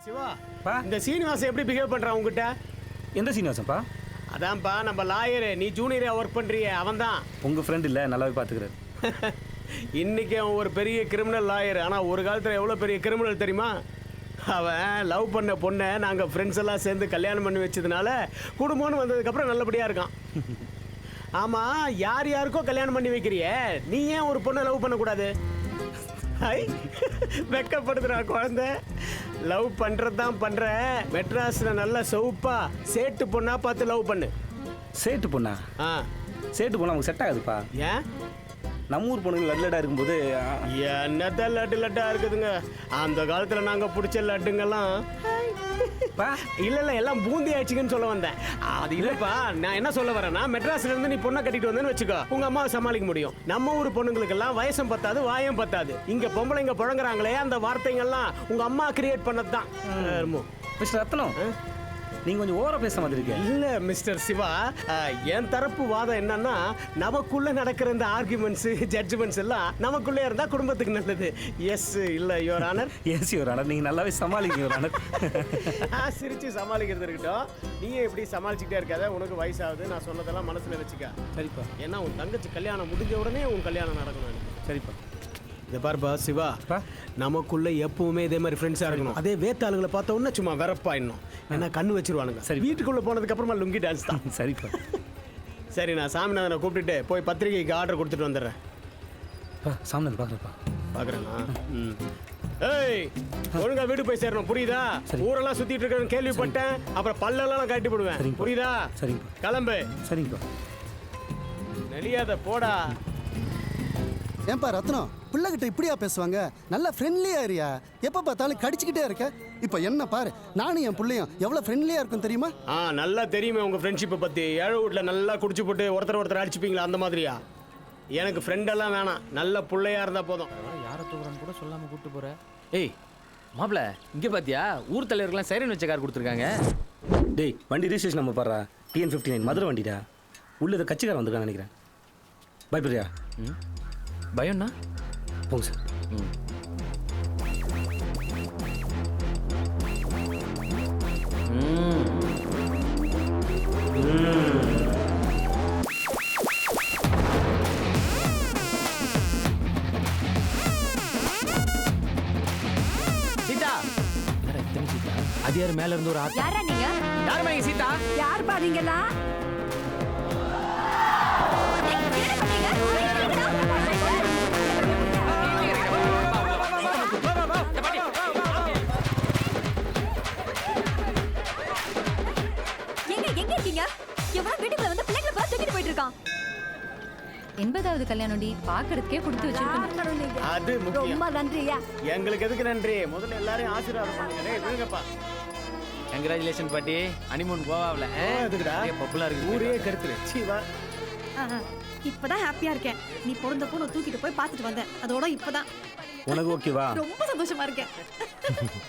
சிவா பா இந்த சீனிவாசன் எப்படி பிஹேவ் பண்றான் உங்ககிட்ட? எந்த சீனிவாசன்ப்பா? அதான்ப்பா நம்ம லாயரு, நீ ஜூனியரா ஒர்க் பண்றியே அவன் தான். உங்கள் ஃப்ரெண்ட் இல்லை, நல்லாவே பார்த்துக்கிறாரு. இன்னைக்கு அவன் ஒரு பெரிய கிரிமினல் லாயர். ஆனால் ஒரு காலத்தில் எவ்வளோ பெரிய கிரிமினல் தெரியுமா? அவன் லவ் பண்ண பொண்ணை நாங்கள் ஃப்ரெண்ட்ஸ் எல்லாம் சேர்ந்து கல்யாணம் பண்ணி வச்சதுனால குடும்பம்னு வந்ததுக்கப்புறம் நல்லபடியாக இருக்கான். ஆமாம், யார் யாருக்கோ கல்யாணம் பண்ணி வைக்கிறிய, நீ ஏன் ஒரு பொண்ணை லவ் பண்ணக்கூடாது? ஐ வெக்கப்படுதுடா குழந்தை. லவ் பண்ணுறது தான் பண்ணுற. மெட்ராஸில் நல்ல சவுப்பா சேட்டு பொண்ணா பார்த்து லவ் பண்ணு. சேட்டு பொண்ணா? ஆ, சேட்டு பொண்ணா நமக்கு செட் ஆகுதுப்பா. ஏன்? நம்ம ஊர் பொண்ணுங்க லட்லடாக இருக்கும்போது என்னதான் லட்டா இருக்குதுங்க. அந்த காலத்தில் நாங்கள் பிடிச்ச லட்டுங்கெல்லாம் இல்லை எல்லாம் பூந்தி ஆயிடுச்சுங்கன்னு சொல்ல வந்தேன். அது இல்லைப்பா, நான் என்ன சொல்ல வரேன்னா, மெட்ராஸ்ல இருந்து நீ பொண்ணை கட்டிட்டு வந்தேன்னு வச்சுக்கோ, உங்க அம்மாவை சமாளிக்க முடியும். நம்ம ஊர் பொண்ணுங்களுக்கெல்லாம் வயசும் பத்தாது, வாயம் பத்தாது. இங்க பொம்பளைங்க புழங்குறாங்களே, அந்த வார்த்தைங்கள்லாம் உங்க அம்மா கிரியேட் பண்ணது தான். மிஸ்டர் ரத்னம், நீங்கள் கொஞ்சம் ஓவராக பேச மாதிரி இருக்கீங்க. இல்லை மிஸ்டர் சிவா, என் தரப்பு வாதம் என்னன்னா, நமக்குள்ள நடக்கிற இந்த ஆர்குமெண்ட்ஸ் ஜட்ஜ்மெண்ட்ஸ் எல்லாம் நமக்குள்ளே இருந்தால் குடும்பத்துக்கு நல்லது. எஸ் இல்லை your honour? Yes your honour, நீங்கள் நல்லாவே சமாளிங்க யுவர் ஆனர். சிரிச்சு சமாளிக்கிறது இருக்கட்டும், நீயே எப்படி சமாளிச்சுக்கிட்டே இருக்காத. உனக்கு வயசாகுது, நான் சொன்னதெல்லாம் மனசில் வச்சுக்க. சரிப்பா. ஏன்னா உன் தங்கச்சி கல்யாணம் முடிஞ்ச உடனே உன் கல்யாணம் நடக்கணும். சரிப்பா. இதை பார்ப்பா சிவா, நமக்குள்ள எப்பவுமே இதே மாதிரி ஃப்ரெண்ட்ஸாக இருக்கணும். அதே வேத்தாளுங்களை பார்த்த உடனே சும்மா வெறப்பாயிடணும். ஏன்னா கண்ணு வச்சிருவானுங்க. சரி, வீட்டுக்குள்ளே போனதுக்கு அப்புறமா லுங்கி டான்ஸ் தான். சரிப்பா. சரி, நான் சாமிநாதனை கூப்பிட்டுட்டு போய் பத்திரிகைக்கு ஆர்டர் கொடுத்துட்டு வந்துடுறேன். சாமிநாதன் பார்க்குறப்பா. பார்க்குறேண்ணா. ஏய், ஒழுங்கா வீடு போய் சேரணும், புரியுதா? ஊரெல்லாம் சுத்திட்டு இருக்கேன்னு கேள்விப்பட்டேன். அப்புறம் பல்லெல்லாம் கட்டி போடுவேன், புரியுதா? சரிங்க. கிளம்பு. சரிங்கப்பா. நெளியாத போடா. ஏன்பா ரத்னம், பிள்ளைகிட்ட இப்படியா பேசுவாங்க? நல்லா ஃப்ரெண்ட்லியா இருயா. எப்போ பார்த்தாலும் கடிச்சிக்கிட்டே இருக்க. இப்போ என்ன பாரு, நானும் என் பிள்ளையும் எவ்வளோ ஃப்ரெண்ட்லியா இருக்கும் தெரியுமா? நல்லா தெரியுமே உங்க ஃப்ரெண்ட்ஷிப்பை பத்தி. ஏழு வீட்டில் நல்லா குடிச்சு போட்டு ஒருத்தர் அடிச்சுப்பீங்களா, அந்த மாதிரியா? எனக்கு ஃப்ரெண்டெல்லாம் வேணாம், நல்ல பிள்ளையா இருந்தா போதும். யாரை தூக்குறான்னு கூட சொல்லாம கூப்பிட்டு போற. ஏய் மாப்பிள, இங்க பாத்தியா ஊர் தலைவர்கள்லாம் சைரன் வச்ச கார் கொடுத்துருக்காங்க. டேய், வண்டி ரிஜிஸ்ட்ரேஷன் நம்ம பாடுறா. TN59 மதுரை வண்டிடா. உள்ள இதை கட்சிக்காரன் வந்திருக்கான்னு நினைக்கிறேன். பயப்படுறியா? பயம்னா போங்க சார். சீதா, அது யாரு மேல இருந்து ஒரு ஆட்டோ? யாரா நீங்க? யாருமா இங்க சீதா? யார் பாத்தீங்களா? எண்பதாவது கல்யாணம்டி, பாக்குறதுக்கே கொடுத்து வச்சிருக்கோம். அது முக்கியம். ரொம்ப நன்றியா. எங்களுக்கு எதுக்கு நன்றி? முதல்ல எல்லாரையும் ஆசீர்வாதம் பண்ணுங்க. டேய் விடுங்கப்பா. கங்க்ராச்சுலேஷன் பாட்டி. ஹனிமூன் கோவாவில் எதுக்குடா? பாப்புலர் இருக்கு. ஊரே கருத்துரு. சீ வா. இப்பதான் ஹாப்பியா இருக்கேன். நீ பிறந்த பொண்ணு தூக்கிட்டு போய் பார்த்துட்டு வந்தேன். அதோட இப்பதான் உனக்கு ஓகேவா? ரொம்ப சந்தோஷமா இருக்கேன்.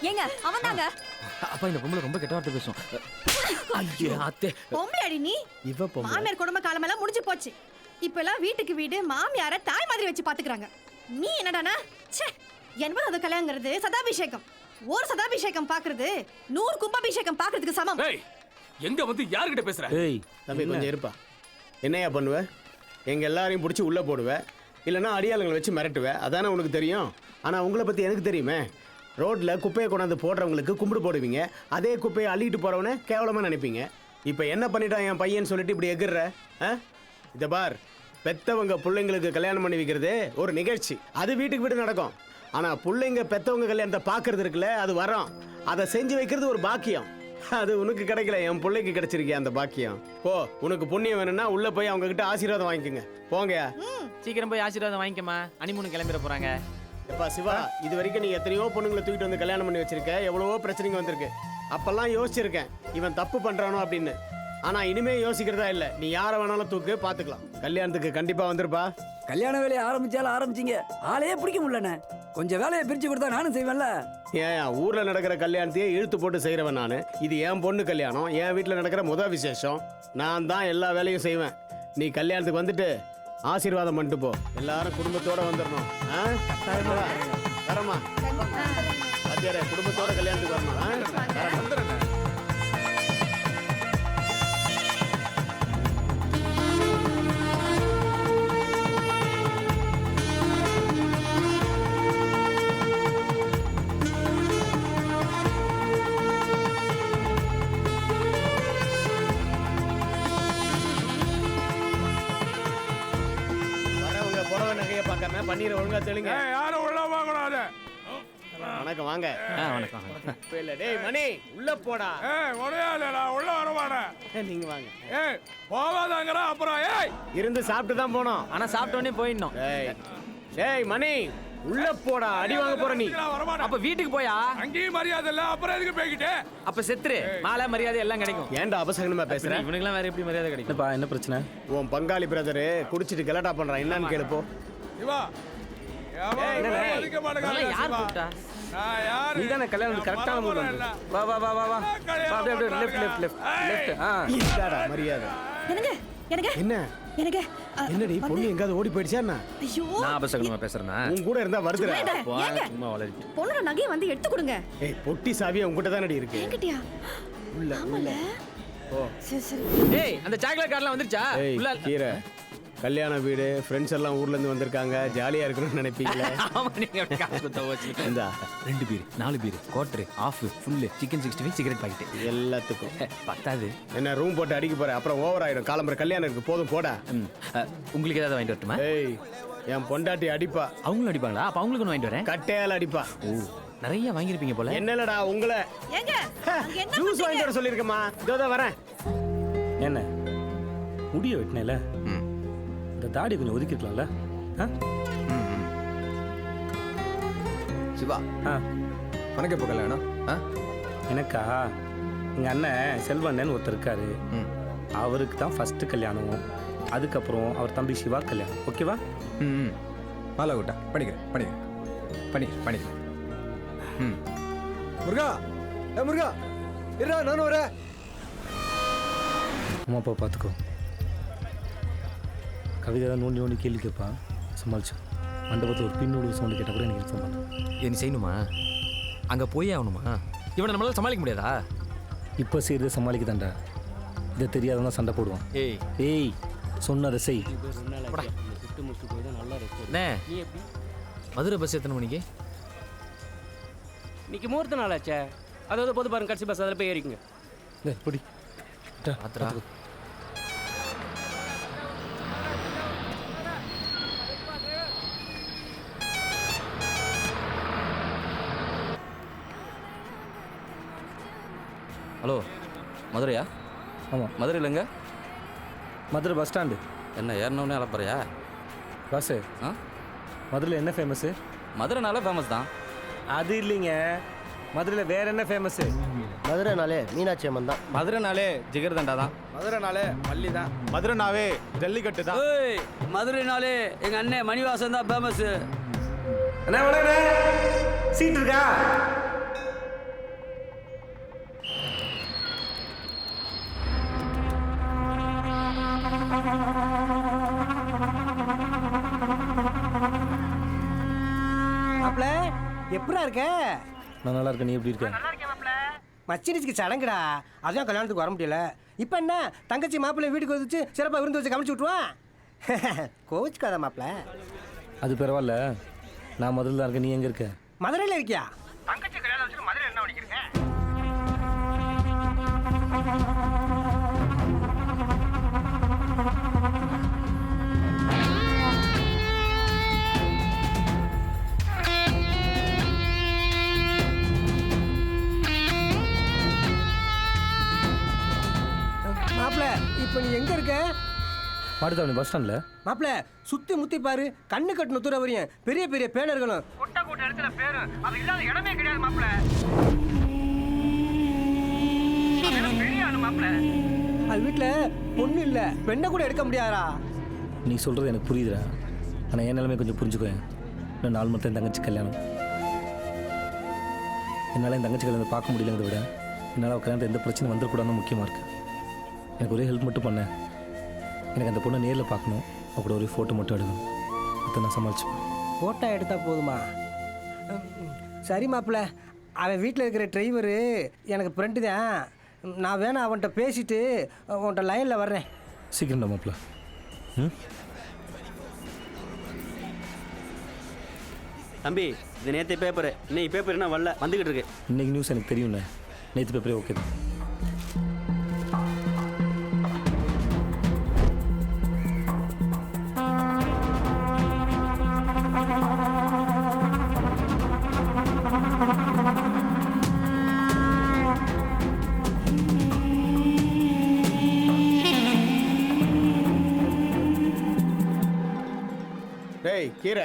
ஏங்க அவன் தாங்க. அப்பா, இந்த பொம்பளை ரொம்ப கெட்ட வார்த்தை பேசும். ஐயோ அத்தே, பொம்பளையாடி நீ? இவ பொம்பளை. மாமியார் குடும்ப காலமெல்லாம் முடிஞ்சு போச்சு. இப்ப எல்லாம் வீட்டுக்கு வீடு மாமியார தாய் மாதிரி வச்சு பாத்துக்கிறாங்க. நீ என்னடானா? ச்சே, 80வது கல்யாணங்கிறது சதாபிஷேகம். ஒரு சதாபிஷேகம் பாக்குறது 100 கும்பாபிஷேகம் பாக்குறதுக்கு சமம். ஏய், எங்க வந்து யார்கிட்ட பேசுற? ஏய் தம்பி கொஞ்சம் இருப்பா. என்னையா பண்ணுவ? எங்க எல்லாரையும் பிடிச்சி உள்ள போடுவ, இல்லைன்னா அடியாளங்களை வச்சு மிரட்டுவ. அதானே உனக்கு தெரியும். ஆனா உங்களை பத்தி எனக்கு தெரியுமே. ரோட்ல குப்பையை கொண்டாந்து போடுறவங்களுக்கு கும்பிடு போடுவீங்க, அதே குப்பையை அள்ளிட்டு போறவனை கேவலமா நினைப்பீங்க. இப்ப என்ன பண்ணிட்டான் என் பையன் சொல்லிட்டு இப்படி எகிர்ற? இதை பார், பெத்தவங்க பிள்ளைங்களுக்கு கல்யாணம் பண்ணி வைக்கிறது ஒரு நிகழ்ச்சி. அது வீட்டுக்கு வீடு நடக்கும். ஆனால் பிள்ளைங்க பெத்தவங்க கல்யாணத்தை பார்க்கறது இருக்குல்ல, அது வரோம். அதை செஞ்சு வைக்கிறது ஒரு பாக்கியம். அது உனக்கு கிடைக்கல, என் பிள்ளைக்கு கிடைச்சிருக்கேன் அந்த பாக்கியம். போ, உனக்கு புண்ணியம் வேணும்னா உள்ள போய் அவங்க கிட்ட ஆசீர்வாதம் வாங்கிக்கோங்க. போங்க. சீக்கிரம் போய் ஆசீர்வாதம் வாங்கிக்கமா. ஹனிமூன் கிளம்பிட போறாங்க. எப்பா சிவா, இது வரைக்கும் நீ எத்தனையோ பொண்ணுங்களை தூக்கிட்டு வந்து கல்யாணம் பண்ணி வச்சிருக்க. எவ்வளவோ பிரச்சனைங்க வந்திருக்கு. அப்பெல்லாம் யோசிச்சிருக்கேன் இவன் தப்பு பண்றானோ அப்படின்னு. ஆனா இனிமே யோசிக்கிறதா இல்ல. நீ யாரை வேணாலும் தூக்கு, பாத்துக்கலாம். கல்யாணத்துக்கு கண்டிப்பா வந்திருப்பா. கல்யாண வேலையை ஆரம்பிச்சாலும் ஆரம்பிச்சிங்க, ஆளையே பிடிக்க முடியலண்ணே. கொஞ்சம் வேலையை பிரிச்சு கொடுத்தா நானும் செய்வேன்ல. ஏன் ஊர்ல நடக்கிற கல்யாணத்தையே இழுத்து போட்டு செய்யறவன் நானு. இது என் பொண்ணு கல்யாணம், என் வீட்டுல நடக்கிற முதல் விசேஷம். நான் தான் எல்லா வேலையும் செய்வேன். நீ கல்யாணத்துக்கு வந்துட்டு ஆசீர்வாதம் பண்ணிட்டு போ. எல்லாரும் குடும்பத்தோட வந்துடணும். வரமா, குடும்பத்தோட கல்யாணத்துக்கு வரணும். பன்னீரை ஒழுங்கா தெளிங்க. யாரும் உள்ள வாங்கக்கூடாது. வணக்கம் வாங்க. வணக்கம் இப்ப இல்ல டேய் மணி உள்ள போடா. உடையாதுடா, உள்ள வரமாட்டேன். நீங்க வாங்க. போகாதாங்கடா அப்புறம். இருந்து சாப்பிட்டு தான் போனோம். ஆனா சாப்பிட்ட உடனே போயிடணும். டேய் மணி உள்ள போடா, அடி வாங்க போற நீ. அப்ப வீட்டுக்கு போயா? அங்கேயும் மரியாதை இல்ல, அப்புறம் எதுக்கு போய்கிட்டு? அப்ப செத்துரு, மாலை மரியாதை எல்லாம் கிடைக்கும். ஏன்டா அபசகனமா பேசுற? இவனுக்குலாம் வேற எப்படி மரியாதை கிடைக்கும்? என்னப்பா என்ன பிரச்சனை? உன் பங்காளி பிரதரு குடிச்சிட்டு கலாட்டா பண்றான், என்னன்னு கேளுப்போ. இவா யார் கூப்பிட்டா? நீ தானே கல்யாணம் கரெக்டான மூடு. வா வா வா வா வா. அப்படியே லெஃப்ட் லெஃப்ட் லெஃப்ட் லெஃப்ட். இதாடா மரியாதை. எனக்கு எனக்கு என்ன எனக்கு என்னடி பொண்ணு எங்காவது ஓடி போயிடுச்சா என்ன? ஐயோ நான் அபசகனமா பேசுறேனா? உன் கூட இருந்தா வருதுடா. சும்மா வளரிட்டு. பொண்ணோட நகையை வந்து எடுத்து கொடுங்க. ஏய் பொட்டி சாவியே உன்கிட்ட தானடி இருக்கு. என்கிட்டயா? உள்ள உள்ள ஓ. சரி சரி. ஏய் அந்த சாக்லேட் கார்லாம் வந்துருச்சா? ஏய் உள்ள கீரை கல்யாண வீடு, ஃப்ரெண்ட்ஸ் எல்லாம் ஊர்ல இருந்து வந்திருக்காங்க, ஜாலியா இருக்கணும்னு நினைப்பீங்களே. ஆமா நீங்க எப்படி காசு கொடுத்தா வச்சு. இந்தா 2 beer 4 beer quarter of full chicken 65 cigarette packet எல்லாத்துக்கும் பத்தாது. என்ன ரூம் போட்டு அடிக்க போற, அப்புறம் ஓவர் ஆயிடும். காலம்பர கல்யாணம் இருக்கு, போதும் போடா. உங்களுக்கு ஏதாவது வாங்கிட்டு வரட்டுமா? ஏய் என் பொண்டாட்டி அடிப்பா. அவங்களும் அடிப்பாங்களா? அப்ப அவங்களுக்கு வாங்கிட்டு வரேன். கட்டையால அடிப்பா. ஓ நிறைய வாங்கியிருப்பீங்க போல. என்னலடா உங்களை ஏங்க அங்க என்ன ஜூஸ் வாங்கிட்டு வர சொல்லிருக்கமா. இதோ வரேன். என்ன முடிய வெட்டினேல, இந்த தாடி கொஞ்சம் ஒதுக்கிக்கலாம்ல. சிவா உனக்கு எப்போ கல்யாணம்? எனக்கா எங்கள் அண்ணன் செல்வண்ணன் ஒருத்தர் இருக்காரு, அவருக்கு தான் ஃபஸ்ட்டு கல்யாணம். அதுக்கப்புறம் அவர் தம்பி சிவா கல்யாணம். ஓகேவா? மாலை விட்டா பண்ணிக்கிறேன். முருகா முருகா இருடா, நானும் வரேன். அம்மா அப்பா பார்த்துக்கோ. கவிதை தான் நோண்டி நோண்டி கேள்வி கேட்பான், சமாளிச்சு. மண்டபத்தில் ஒரு பின்னோடு சவுண்டு கேட்டால் கூட எனக்கு இன்ஃபார்ம் பண்ணேன். என்ன செய்யணுமா? அங்கே போய் ஆகணுமா? இவனை நம்மளால சமாளிக்க முடியாதா? இப்போ செய்கிறத சமாளிக்க தாண்டா. இதை தெரியாதான் சண்டை போடுவான். ஏய் சொன்னதை செய். மதுரை பஸ் எத்தனை மணிக்கு? இன்னைக்கு முகூர்த்த நாளாச்சே, அதாவது பொது பாருங்க கட்சி பஸ், அதில் போய் ஏறிக்குங்க. பிடி ஆத்ரா. ஹலோ மதுரையா? ஆமாம் மதுரையில் எங்க? Madurai bus stand. என்ன ஏறினோடனே அலப்பறையா? பஸ்ஸு மதுரையில் என்ன ஃபேமஸ்ஸு? மதுரைனால ஃபேமஸ் தான். அது இல்லைங்க, மதுரையில் வேற என்ன ஃபேமஸ்ஸு? மதுரைனாலே மீனாட்சி அம்மன் தான். மதுரைனாலே ஜிகர் தண்டா தான். மதுரைனாலே பள்ளி தான். மதுரைனாவே ஜல்லிக்கட்டு தான். மதுரைனாலே எங்கள் அண்ணன் மணிவாசன் தான் ஃபேமஸ்ஸு. அண்ணா வணக்கண்ணே, சீட் இருக்கா? மாப்ள எப்படா இருக்க? நான் நல்லா இருக்கேன், நீ எப்படி இருக்க? மச்சினிச்சுக்கு சடங்குடா, அதான் கல்யாணத்துக்கு வர முடியல. இப்போ என்ன தங்கச்சி மாப்பிள்ளை வீட்டுக்கு வச்சு சிறப்பாக விருந்து வச்சு கமிச்சு விட்ருவான். கோவிச்சுக்காத மாப்பிள்ள. அது பரவாயில்ல, நான் மதுரையில் தான் இருக்கேன், நீ எங்கே இருக்க? மதுரையில் இருக்கியா? தங்கச்சி கல்யாணம் வச்சு மதுரை என்ன பண்ணிக்கிறீங்க? மாப்பிள்ள இப்போ நீ எங்கே இருக்க? மாட்டுத்தாவணி பஸ் ஸ்டாண்டில். மாப்பிள்ள சுற்றி முற்றி பாரு, கண்ணு கட்டின தூர வரையும் பெரிய பெரிய பேனர்களும் கொட்டை கூட்ட இடத்துல பேரு அது இல்லாத இடமே கிடையாது மாப்பிள்ள. மாப்பிள்ள அது வீட்டில் பொண்ணு இல்லை, பெண்ணை கூட எடுக்க முடியாதா? நீ சொல்கிறது எனக்கு புரியுதுடா, ஆனால் என் நிலைமை கொஞ்சம் புரிஞ்சுக்கோ. இன்னும் 4 மணி என் தங்கச்சி கல்யாணம். என்னால் என் தங்கச்சி கல்யாணத்தை பார்க்க முடியலங்கிறத விட என்னால் கல்யாணத்தை எந்த பிரச்சனை வந்துடக்கூடாதுன்னு முக்கியமாக இருக்குது. எனக்கு ஒரே ஹெல்ப் மட்டும் பண்ணேன். எனக்கு அந்த பொண்ணை நேரில் பார்க்கணும், அப்படி ஒரே ஃபோட்டோ மட்டும் எடுக்கணும். அதை நான் சமாளிச்சுப்பேன். ஃபோட்டோ எடுத்தால் போதுமா? சரி மாப்பிள்ள, அவன் வீட்டில் இருக்கிற டிரைவரு எனக்கு ஃப்ரெண்டு தான். நான் வேணா அவன்கிட்ட பேசிட்டு உன்கிட்ட லைனில் வர்றேன். சீக்கிரம் மாப்பிள்ள. தம்பி இது நேற்று பேப்பரு, இன்னைக்கு பேப்பர் என்ன வரல, வந்துக்கிட்டு இருக்கு. இன்றைக்கி நியூஸ் எனக்கு தெரியும்ல, நேற்று பேப்பரே ஓகே தான். டேய் கீரை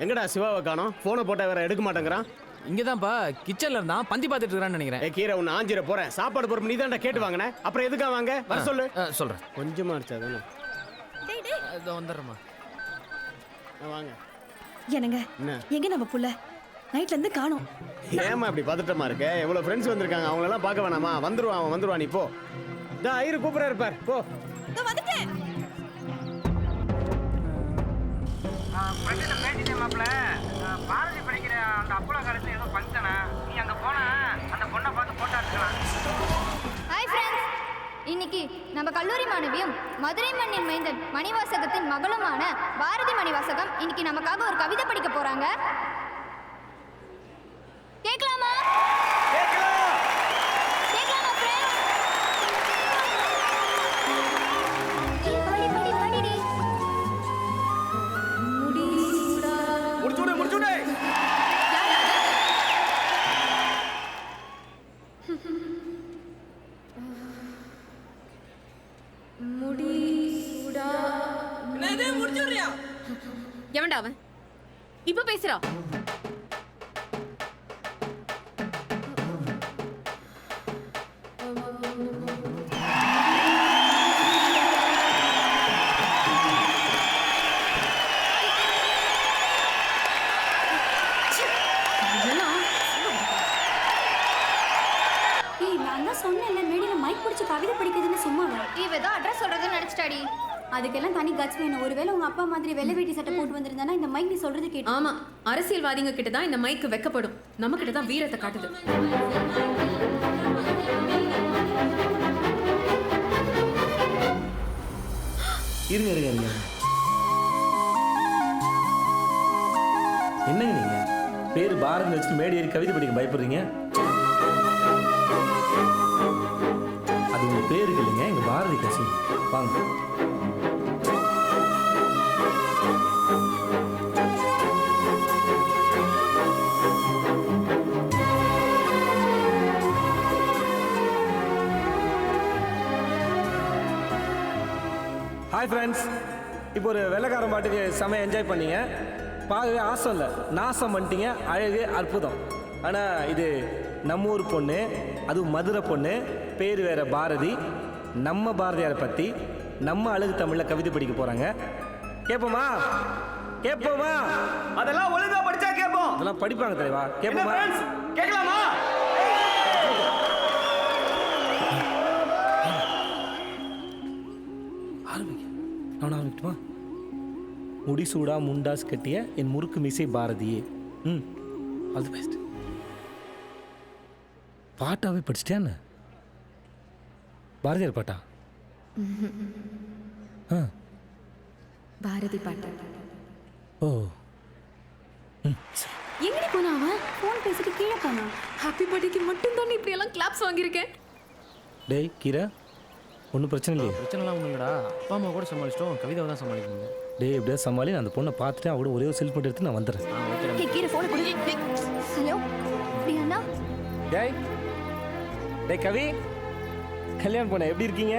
எங்கடா சிவாவை காணோம்? ஃபோனை போட்டால் வேற எடுக்க மாட்டேங்கிறான். இங்கே தான்ப்பா கிச்சனில் இருந்தான் பந்தி பார்த்துட்டு இருக்கிறான்னு நினைக்கிறேன். கீரை உன்னை ஆஞ்சிர போகிறேன். சாப்பாடு பொறுப்பு நீ தான்டா கேட்டு வாங்கினேன். அப்புறம் எதுக்கா வாங்க வர சொல்லு. சொல்கிறேன். கொஞ்சமாக இருச்சா தானே. இதோ வந்துடுறேம்மா. வாங்க. என்னங்க என்ன எங்க நம்ம புள்ள நைட்ல இருந்து காணோம். ஏமா இப்படி பதட்டமா இருக்க? எவ்வளவு ஃப்ரெண்ட்ஸ் வந்திருக்காங்க, அவங்க எல்லாம் பார்க்க வேணாமா? வந்துருவான், அவன் வந்துருவான். நீ போ. இந்த ஐயரு கூப்பிடா இருப்பார், போ. இதோ வந்துட்டேன். பாரதி படிக்கிற அந்த அப்பள காலத்துல ஏதோ ஃபங்க்ஷனா, நீ அங்க போனா அந்த பொண்ணை பார்த்து போட்டோ எடுத்துக்கலாம். ஹாய் ஃப்ரெண்ட்ஸ், இன்னைக்கு நம்ம கல்லூரி மாணவியும் மதுரை மண்ணின் மைந்தன் மணிவாசகத்தின் மகளுமான பாரதி மணிவாசகம் இன்னைக்கு நமக்காக ஒரு கவிதை படிக்க போறாங்க. கேட்கலாமா? கேட்கலாமா ஃப்ரெண்ட்ஸ்? படி படி படிடி. முடிச்சுடு. எவன்டா அவன்? இப்ப பேசுறா. நான் தான் சொன்னேன்ல, மேடையில மைக் பிடிச்சி கவிதை படிக்கிறதுன்னு சும்மாவா? இவ ஏதோ அட்ரஸ் சொல்றதுன்னு நினைச்சிட்டாடி. அதுக்கெல்லாம் தனி கட்ஸ் வேணும். ஒருவேளை உங்க அப்பா மாதிரி வெள்ளை வேட்டி சட்டை போட்டு வந்திருந்தானா இந்த மைக் நீ சொல்றது கேட்டு. ஆமா, அரசியல்வாதிங்க கிட்ட தான் இந்த மைக் வெக்கப்படும். நம்ம கிட்ட தான் வீரத்தை காட்டுது. இருங்க. என்னங்க நீங்க பேர் பாரதி வச்சுட்டு மேடி ஏறி கவிதை படிக்க பயப்படுறீங்க? அது உங்க பேருக்கு இல்லைங்க, எங்க பாரதி கசி. வாங்க. ஹாய் ஃப்ரெண்ட்ஸ், இப்போ ஒரு வெள்ளைக்காரன் பாட்டுக்கு செம்ம என்ஜாய் பண்ணீங்க. பார்க்கவே ஆசம் இல்லை, நாசம் பண்ணிட்டீங்க. அழகு, அற்புதம். ஆனால் இது நம்ம ஊர் பொண்ணு, அதுவும் மதுரை பொண்ணு, பேர் வேற பாரதி. நம்ம பாரதியாரை பற்றி நம்ம அழகு தமிழில் கவிதை படிக்க போகிறாங்க. கேட்போமா? அதெல்லாம் ஒழுங்கா படிச்சா கேட்போம். அதெல்லாம் படிப்பாங்க தலைவா. கேட்போமா? கேட்கலாமா? நான் ஆரம்பிக்குமா? முடிசூடா முண்டாஸ் கட்டிய என் முறுக்கு மிசை பாரதியே. All the best. பாட்டாவே படிச்சிட்டியான்னு? பாரதியார் பாட்டா? பாரதி பாட்டு. ஓ, எங்கடி போனா அவன்? ஃபோன் பேசிட்டு கீழே போனா. ஹாப்பி பர்த்டேக்கு மட்டும் தான் இப்படி எல்லாம் கிளாப்ஸ் வாங்கியிருக்கேன். டேய் கீரா, ஒன்றும் பிரச்சனை இல்லையே? பிரச்சனைலாம் ஒன்றும் இல்லைடா. அப்பா அம்மா கூட சமாளிச்சிட்டோம், கவிதை தான் சமாளிக்கணும். டேய் எப்படியா சமாளி. நான் அந்த பொண்ணை பார்த்துட்டு அவட ஒரே ஒரு செல்ஃப் மட்டும் எடுத்து நான் வந்துடுறேன். ஏய் கீழே ஃபோன் கொடு. ஹலோ பிரியாண்ணா. டேய் கவி, கல்யாணம் பண்ண எப்படி இருக்கீங்க?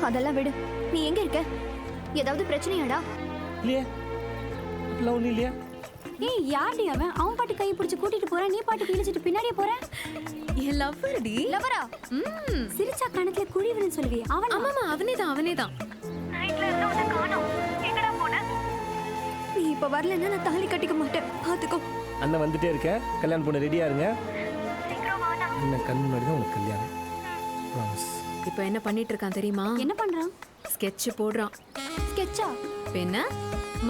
அதெல்லாம் விடு. நீ எங்க இருக்க? ஏதாவது பிரச்சனையாடா? இல்லையே, அப்படிலாம் ஒன்றும் இல்லையா? ஏய் யார்டி அவன்? அவன் பாட்டு கையை பிடிச்சி கூட்டிட்டு போறான், நீ பாட்டு கிழிச்சிட்டு பின்னாடியே போற. என் லவ்வர்டி. லவரா? சிரிச்சா கணக்குல குழிவுன்னு சொல்லுவே அவன்? ஆமாமா, அவனே தான். நைட்ல இருந்து உன்னை காணோம். எங்கடா போன? நீ இப்ப வரலன்னா நான் தாலி கட்டிக்க மாட்டேன். பாத்துக்கோ. அண்ணன் வந்துட்டே இருக்கேன். கல்யாணம் பண்ண ரெடியா இருங்க. அண்ணன் கண் முன்னாடி தான் உனக்கு கல்யாணம். ப்ராமிஸ். இப்போ என்ன பண்ணிட்டு இருக்கான் தெரியுமா? என்ன பண்றான்? ஸ்கெட்ச் போடுறான். ஸ்கெட்சா? என்ன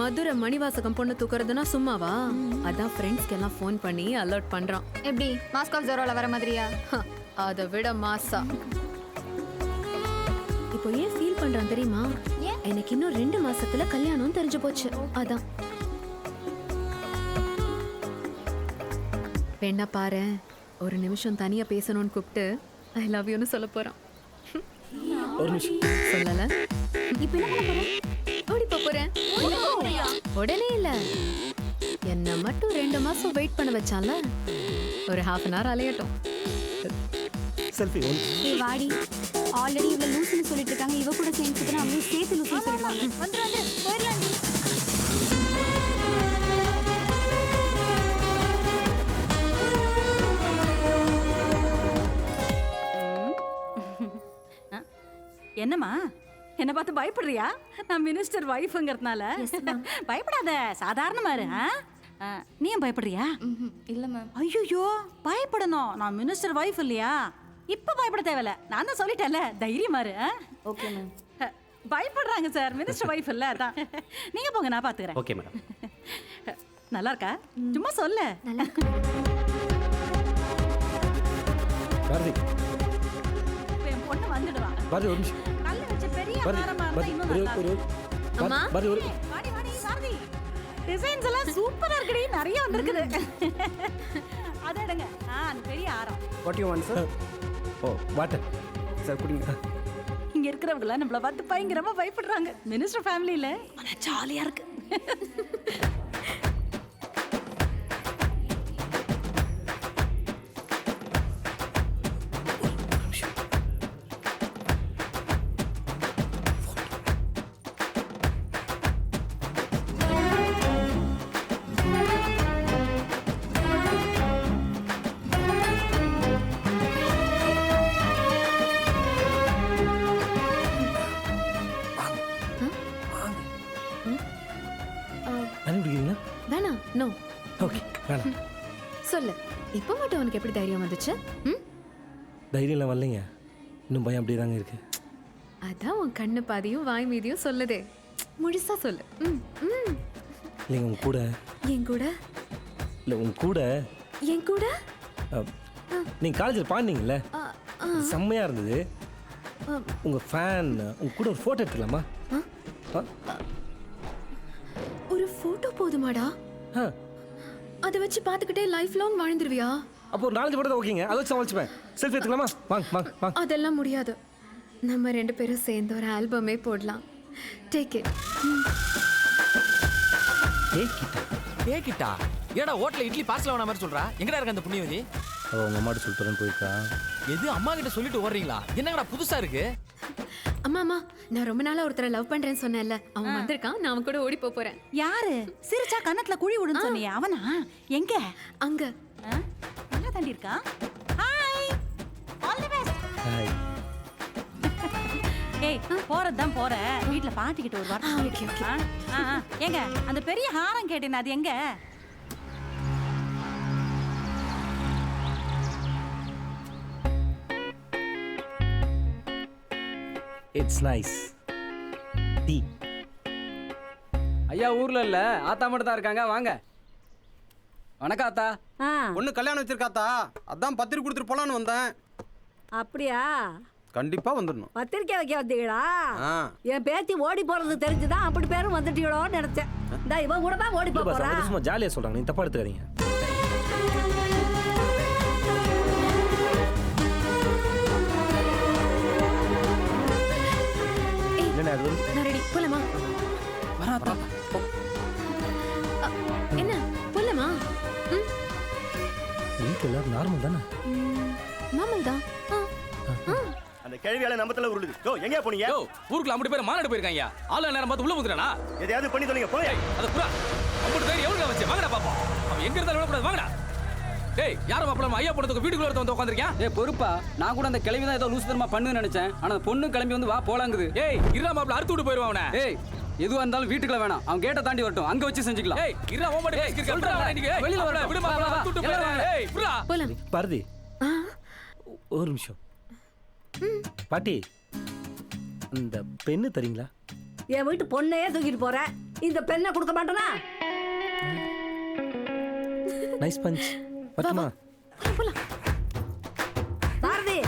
மதுரை மணிவாசகம் பொண்ணு தூக்குறதுனா சும்மாவா? அதான் ஃப்ரெண்ட்ஸ்க்கு எல்லாம் ஃபோன் பண்ணி அலர்ட் பண்றான். எப்படி மாஸ்கோ ஜெரோல வர மாதிரியா? அதை விட மாசா. இப்போ ஏன் ஃபீல் பண்றான் தெரியுமா? எனக்கு இன்னும் 2 மாசத்துல கல்யாணம் தெரிஞ்சு போச்சு. அதான் வேணா பாரு, ஒரு நிமிஷம் தனியா பேசணும்னு கூப்பிட்டு ஐ லவ் யூன்னு சொல்ல போறான். ஒரு நிமிஷம் சொல்லல. இப்போ என்ன பண்ண போற? ஓடி போறேன். உடனே இல்ல, என்ன மட்டும் 2 மாசம் வெயிட் பண்ண வச்சான்ல, ஒரு ½ அன் ஹவர் அலையட்டும். செல்ஃபி. ஏய் வாடி, ஆல்ரெடி இவ லூசுன்னு சொல்லிட்டு இருக்காங்க. இவ கூட சேர்ந்துக்கிட்டு அவங்களும் சேர்த்து லூசுன்னு சொல்லிடுவாங்க. வந்து போயிடலாண்டி. என்னம்மா என்ன பார்த்து பயப்படுறியா? நான் மினிஸ்டர் ஒய்ஃப்ங்கிறதுனால பயப்படாத, சாதாரணமா இரு. நீயும் பயப்படுறியா? இல்லை மேம். ஐயோ பயப்படணும், நான் மினிஸ்டர் ஒய்ஃப் இல்லையா? இப்ப பயப்பட தேவையில்ல, நான் தான் சொல்லிட்டேன்ல, தைரியமா இரு. Okay ma'am. பயப்படுறாங்க சார், மினிஸ்டர் ஒய்ஃப் இல்ல அதான். நீங்க போங்க, நான் பாத்துக்கிறேன். Okay madam. நல்லா இருக்கா? சும்மா சொல்ல. நல்லா இருக்கு. பாரதி இப்ப என் பொண்ணு வந்துடுவா. பாரதி ஒரு நிமிஷம். கல்லு வச்ச பெரிய பாரதி மரமா இருந்தா பாரதி இன்னும் ஒரு நல்லா ஒரு இருக்கும். அம்மா. பாரதி ஒரு வாடி வாடி பாரதி, டிசைன்ஸ் எல்லாம் சூப்பரா இருக்குடி, நிறைய வந்திருக்குது. அதை எடுங்க. அந்த பெரிய ஆரம். What you want sir? Oh water sir குடிங்க. இங்க இருக்கிறவங்க எல்லாம் நம்மள பார்த்து பயங்கரமா பயப்படுறாங்க. மினிஸ்டர் ஃபேமிலியில ஆனா ஜாலியா இருக்கு. அனுப்பிடுறீங்களா? வேணாம், நோ. ஓகே வேணாம். சொல்லு, இப்போ மட்டும் உனக்கு எப்படி தைரியம் வந்துச்சு? தைரியம்லாம் வரலைங்க, இன்னும் பயம் அப்படியே தாங்க இருக்கு. அதான் உன் கண்ணு பாதியும் வாய் மீதியும் சொல்லுதே. முழுசா சொல்லு. இல்லைங்க உங்க கூட. என் கூட? இல்லை உங்க கூட. என் கூட? நீங்கள் காலேஜில் பாடினீங்கல்ல, செம்மையாக இருந்தது. உங்கள் ஃபேன் உங்க கூட ஒரு ஃபோட்டோ எடுத்துக்கலாமா? ஒரு போட்டோ போதுமாடா? அதை வச்சு பார்த்துக்கிட்டே லைஃப் லாங் வாழ்ந்துருவியா? அப்போ ஒரு 4 ஃபோட்டோ ஓகேங்க, அதை வச்சு சமாளிச்சுப்பேன். செல்ஃபி எடுத்துக்கலாமா? வாங்க வாங்க வாங்க. அதெல்லாம் முடியாது. நம்ம 2 பேரும் சேர்ந்து ஒரு ஆல்பமே போடலாம். Take it. கேக்கிட்டா? ஏடா ஹோட்டல்ல இட்லி பார்சல் ஆன மாதிரி சொல்றா? எங்கடா இருக்க அந்த புண்ணியவதி? உங்க அம்மாட்ட சொல்லிட்டு போயிருக்கா. எது அம்மா கிட்ட சொல்லிட்டு ஓடுறீங்களா? என்னங்கடா புதுசா இருக்கு? அம்மா அம்மா, நான் ரொம்ப நாளா ஒருத்தரை லவ் பண்றேன்னு சொன்னேன்ல, அவன் வந்திருக்கான். நான் அவன் கூட ஓடி போறேன். யாரு? சிரிச்சா கன்னத்துல குழி விடுன்னு சொன்னியே, அவனா? எங்க? அங்க. நல்லா தாண்டி இருக்கான். Hi, all the best. Hi. ஏய், போறதுதான் போற, வீட்ல பாட்டிக்கிட்ட ஒரு வார்த்தை சொல்லிட்டு. ஏங்க அந்த பெரிய ஹாரம் கேட்டேன், அது எங்க? It's nice. டீ. ஐயா ஊர்ல இல்ல, ஆத்தா மட்டும் தான் இருக்காங்க, வாங்க. வணக்கம் ஆத்தா. பொண்ணு கல்யாணம் வச்சிருக்காத்தா, அதான் பத்திரிக்கை கொடுத்துட்டு போலான்னு வந்தேன். அப்படியா? கண்டிப்பா வந்துடணும். பத்திரிக்கை வைக்க வந்தீங்களா? ஆ. என் பேத்தி ஓடி போறது தெரிஞ்சுதான் அப்படி பேரும் வந்துட்டீங்களோன்னு நினைச்சேன். இந்த இவன் கூட தான் ஓடி போறா. சும்மா ஜாலியா சொல்றாங்க, நீங்க தப்பா எடுத்துக்காதீங்க. நான் ரெடி, போலாமா? என்ன போலாமா? வீட்டில் எல்லாரும் நார்மல் தானே? நார்மல் தான். அந்த கேள்வியால நம்பத்துல உருளுது. யோ எங்க போனீங்க? யோ ஊருக்குள்ள 50 பேர் மாநாடு போயிருக்காங்க. ஆள நேரம் பார்த்து உள்ள வந்துறானா? எதையாவது பண்ணி தொலைங்க போய். அத புறா 50 பேர் எவ்வளவு வச்சு வாங்கடா பாப்போம். அவன் எங்க இருந்தாலும் விட கூடாது, வாங்கடா. டேய் யாரும் மாப்ள ஐயா போறதுக்கு வீட்டுக்குள்ள வந்து உட்கார்ந்திருக்கேன். டேய் பொறுப்பா, நான் கூட அந்த கிளவி தான் ஏதோ லூசு தரமா பண்ணுன்னு நினைச்சேன். ஆனா பொண்ணு கிளம்பி வந்து வா போலாங்குது. ஏய் இருடா மாப்ள, அறுத்து விட்டு போயிடுவான் அவனை. ஏய் எதுவா இருந்தாலும் வீட்டுக்குள்ள வேணாம், அவன் கேட்ட தாண்டி வரட்டும், அங்க வச்சு செஞ்சுக்கலாம். ஏய் இருடா ஓமாடி பேசிக்கிறேன் நீங்க. வெளியில வர விடு மாப்ள, அறுத்து விட்டு போயிடுவான். ஏய் புறா போலாம். பாரதி ஒரு நிமிஷம். பாட்டி இந்த பெண்ணு தரீங்களா? என் வீட்டு பொண்ணையே தூக்கிட்டு போற, இந்த பெண்ணை கொடுக்க மாட்டேனா? Nice punch. வரட்டுமா? பாரதி,